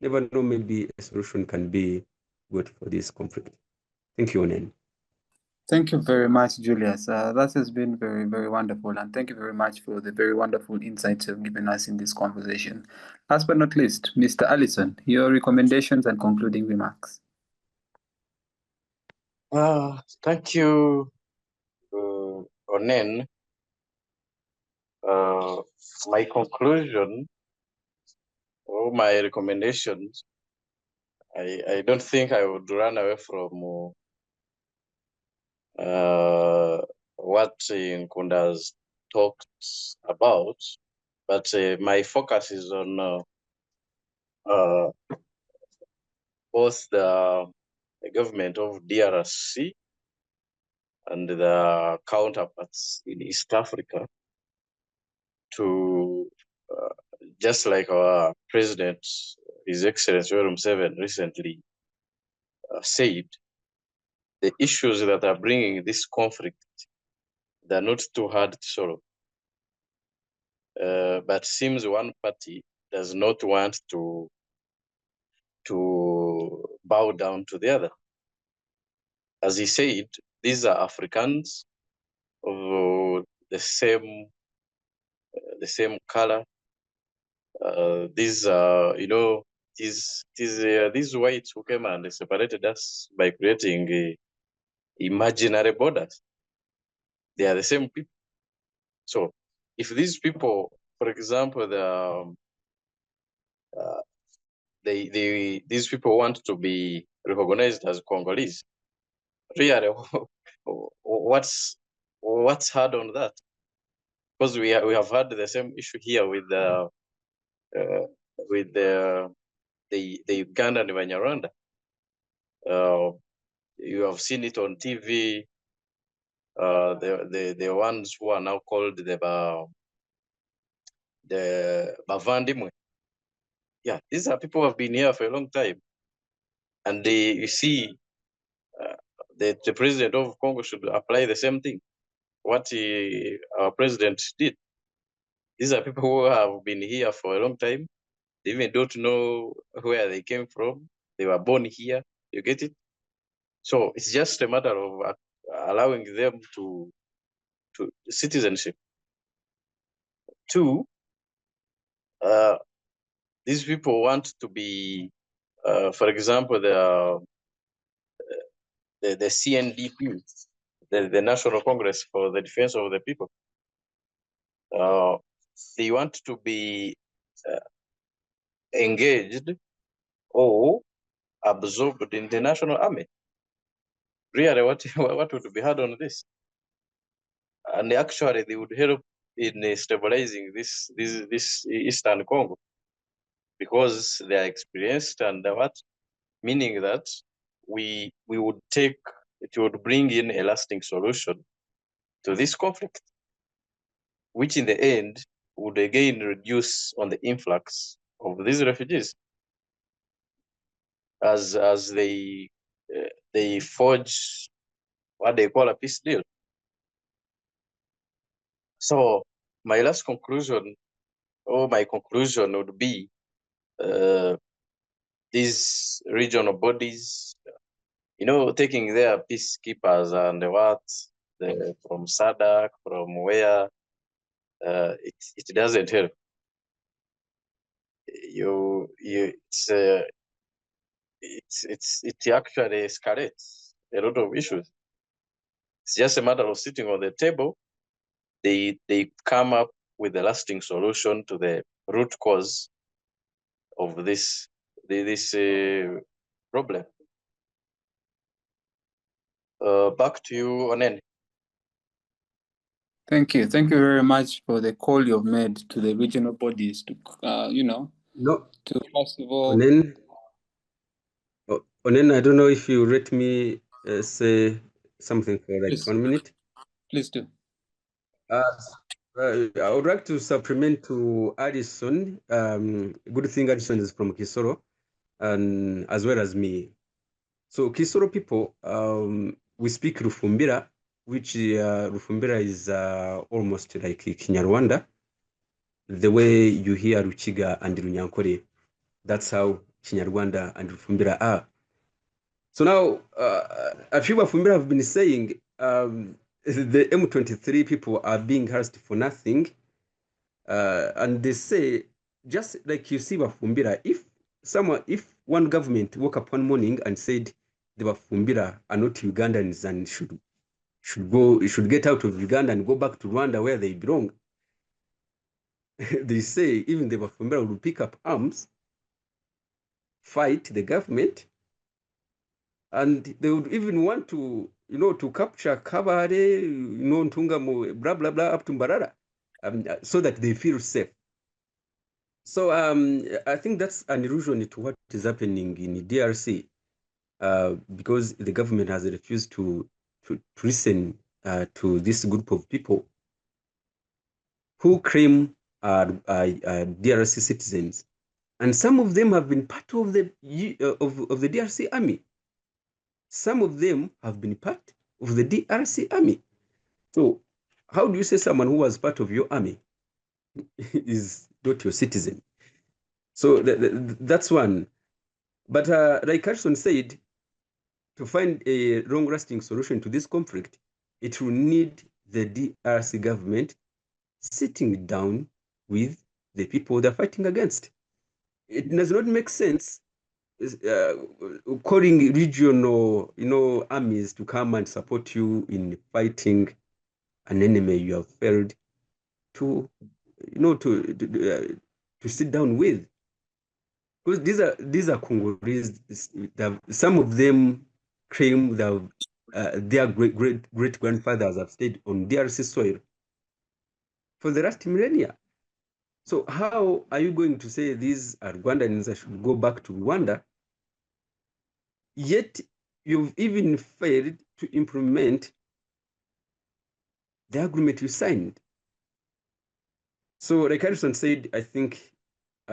[SPEAKER 3] never know, maybe a solution can be good for this conflict. Thank you, Onen.
[SPEAKER 1] Thank you very much, Julius. That has been very, very wonderful. And thank you very much for the very wonderful insights you've given us in this conversation. Last but not least, Mr. Alison, your recommendations and concluding remarks.
[SPEAKER 2] Thank you, Onen. My conclusion or my recommendations, I don't think I would run away from what Nkunda has talked about, but my focus is on both the government of DRC and the counterparts in East Africa to, just like our president, His Excellency Yoweri Museveni, recently said, the issues that are bringing this conflict, they're not too hard to solve. But seems one party does not want to bow down to the other. As he said, these are Africans of the same color. These these whites who came and separated us by creating imaginary borders. They are the same people. So if these people, for example, these people want to be recognized as Congolese, really, what's hard on that? Because we have had the same issue here with the Uganda and Banyarwanda. You have seen it on TV. The ones who are now called the Bavandimwe. Yeah, these are people who have been here for a long time, and you see, the president of Congo should apply the same thing. What our president did. These are people who have been here for a long time. They even don't know where they came from. They were born here. You get it? So it's just a matter of allowing them to citizenship. Two, these people want to be, for example, the CNDP, the National Congress for the Defense of the People. They want to be engaged or absorbed in the national army. Really, what would be hard on this? And actually, they would help in stabilizing this Eastern Congo, because they are experienced, and meaning that it would bring in a lasting solution to this conflict, which in the end would again reduce on the influx of these refugees as they forge what they call a peace deal. So my conclusion would be, these regional bodies, taking their peacekeepers and from SADC, from where, it doesn't help. It actually escalates a lot of issues. It's just a matter of sitting on the table. They come up with a lasting solution to the root cause of this problem. Back to you, Onen.
[SPEAKER 1] Thank you very much for the call you've made to the regional bodies to to first of all.
[SPEAKER 3] Onen, I don't know if you let me say something for like
[SPEAKER 1] Please.
[SPEAKER 3] 1 minute.
[SPEAKER 1] Please do.
[SPEAKER 3] I would like to supplement to Alison. Good thing Alison is from Kisoro, and as well as me. So Kisoro people, we speak Rufumbira, which Rufumbira is almost like Kinyarwanda. The way you hear Ruchiga and Runyankore, that's how Kinyarwanda and Rufumbira are. So now, a few Rufumbira have been saying the M23 people are being harassed for nothing. And they say, just like you see Rufumbira, if one government woke up one morning and said the Rufumbira are not Ugandans and should get out of Uganda and go back to Rwanda where they belong, they say even the Rufumbira will pick up arms, fight the government, and they would even want to, to capture Kabare, Ntungamo, blah, blah, blah, up to Mbarara, so that they feel safe. So I think that's an allusion to what is happening in the DRC, because the government has refused to listen to this group of people who claim are DRC citizens, and some of them have been part of the DRC army. Some of them have been part of the DRC army. So how do you say someone who was part of your army is not your citizen? So that's one. But like Alison said, to find a long-lasting solution to this conflict, it will need the DRC government sitting down with the people they're fighting against. It does not make sense calling regional, armies to come and support you in fighting an enemy you have failed to sit down with. Because these are Congolese. Some of them claim that their great grandfathers have stayed on DRC soil for the last millennia. So how are you going to say these are Rwandans that should go back to Rwanda? Yet you've even failed to implement the agreement you signed. So like Alison said, I think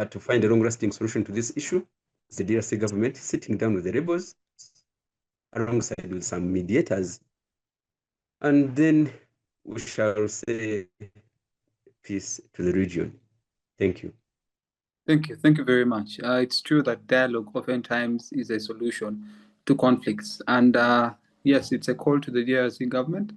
[SPEAKER 3] to find a long-lasting solution to this issue, is the DRC government sitting down with the rebels alongside with some mediators, and then we shall say peace to the region. Thank you.
[SPEAKER 1] Thank you. Thank you very much. It's true that dialogue oftentimes is a solution to conflicts. And yes, it's a call to the DRC government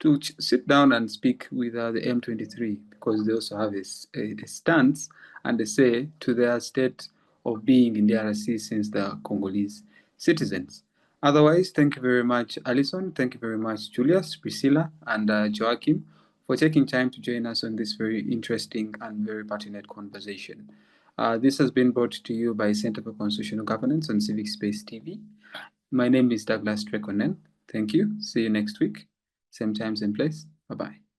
[SPEAKER 1] to sit down and speak with the M23, because they also have a stance and a say to their state of being in DRC since they are Congolese citizens. Otherwise, thank you very much, Alison. Thank you very much, Julius, Priscilla, and Joakim, for taking time to join us on this very interesting and very pertinent conversation. This has been brought to you by Center for Constitutional Governance on Civic Space TV. My name is Douglas Trekonen. Thank you. See you next week. Same time, same place. Bye-bye.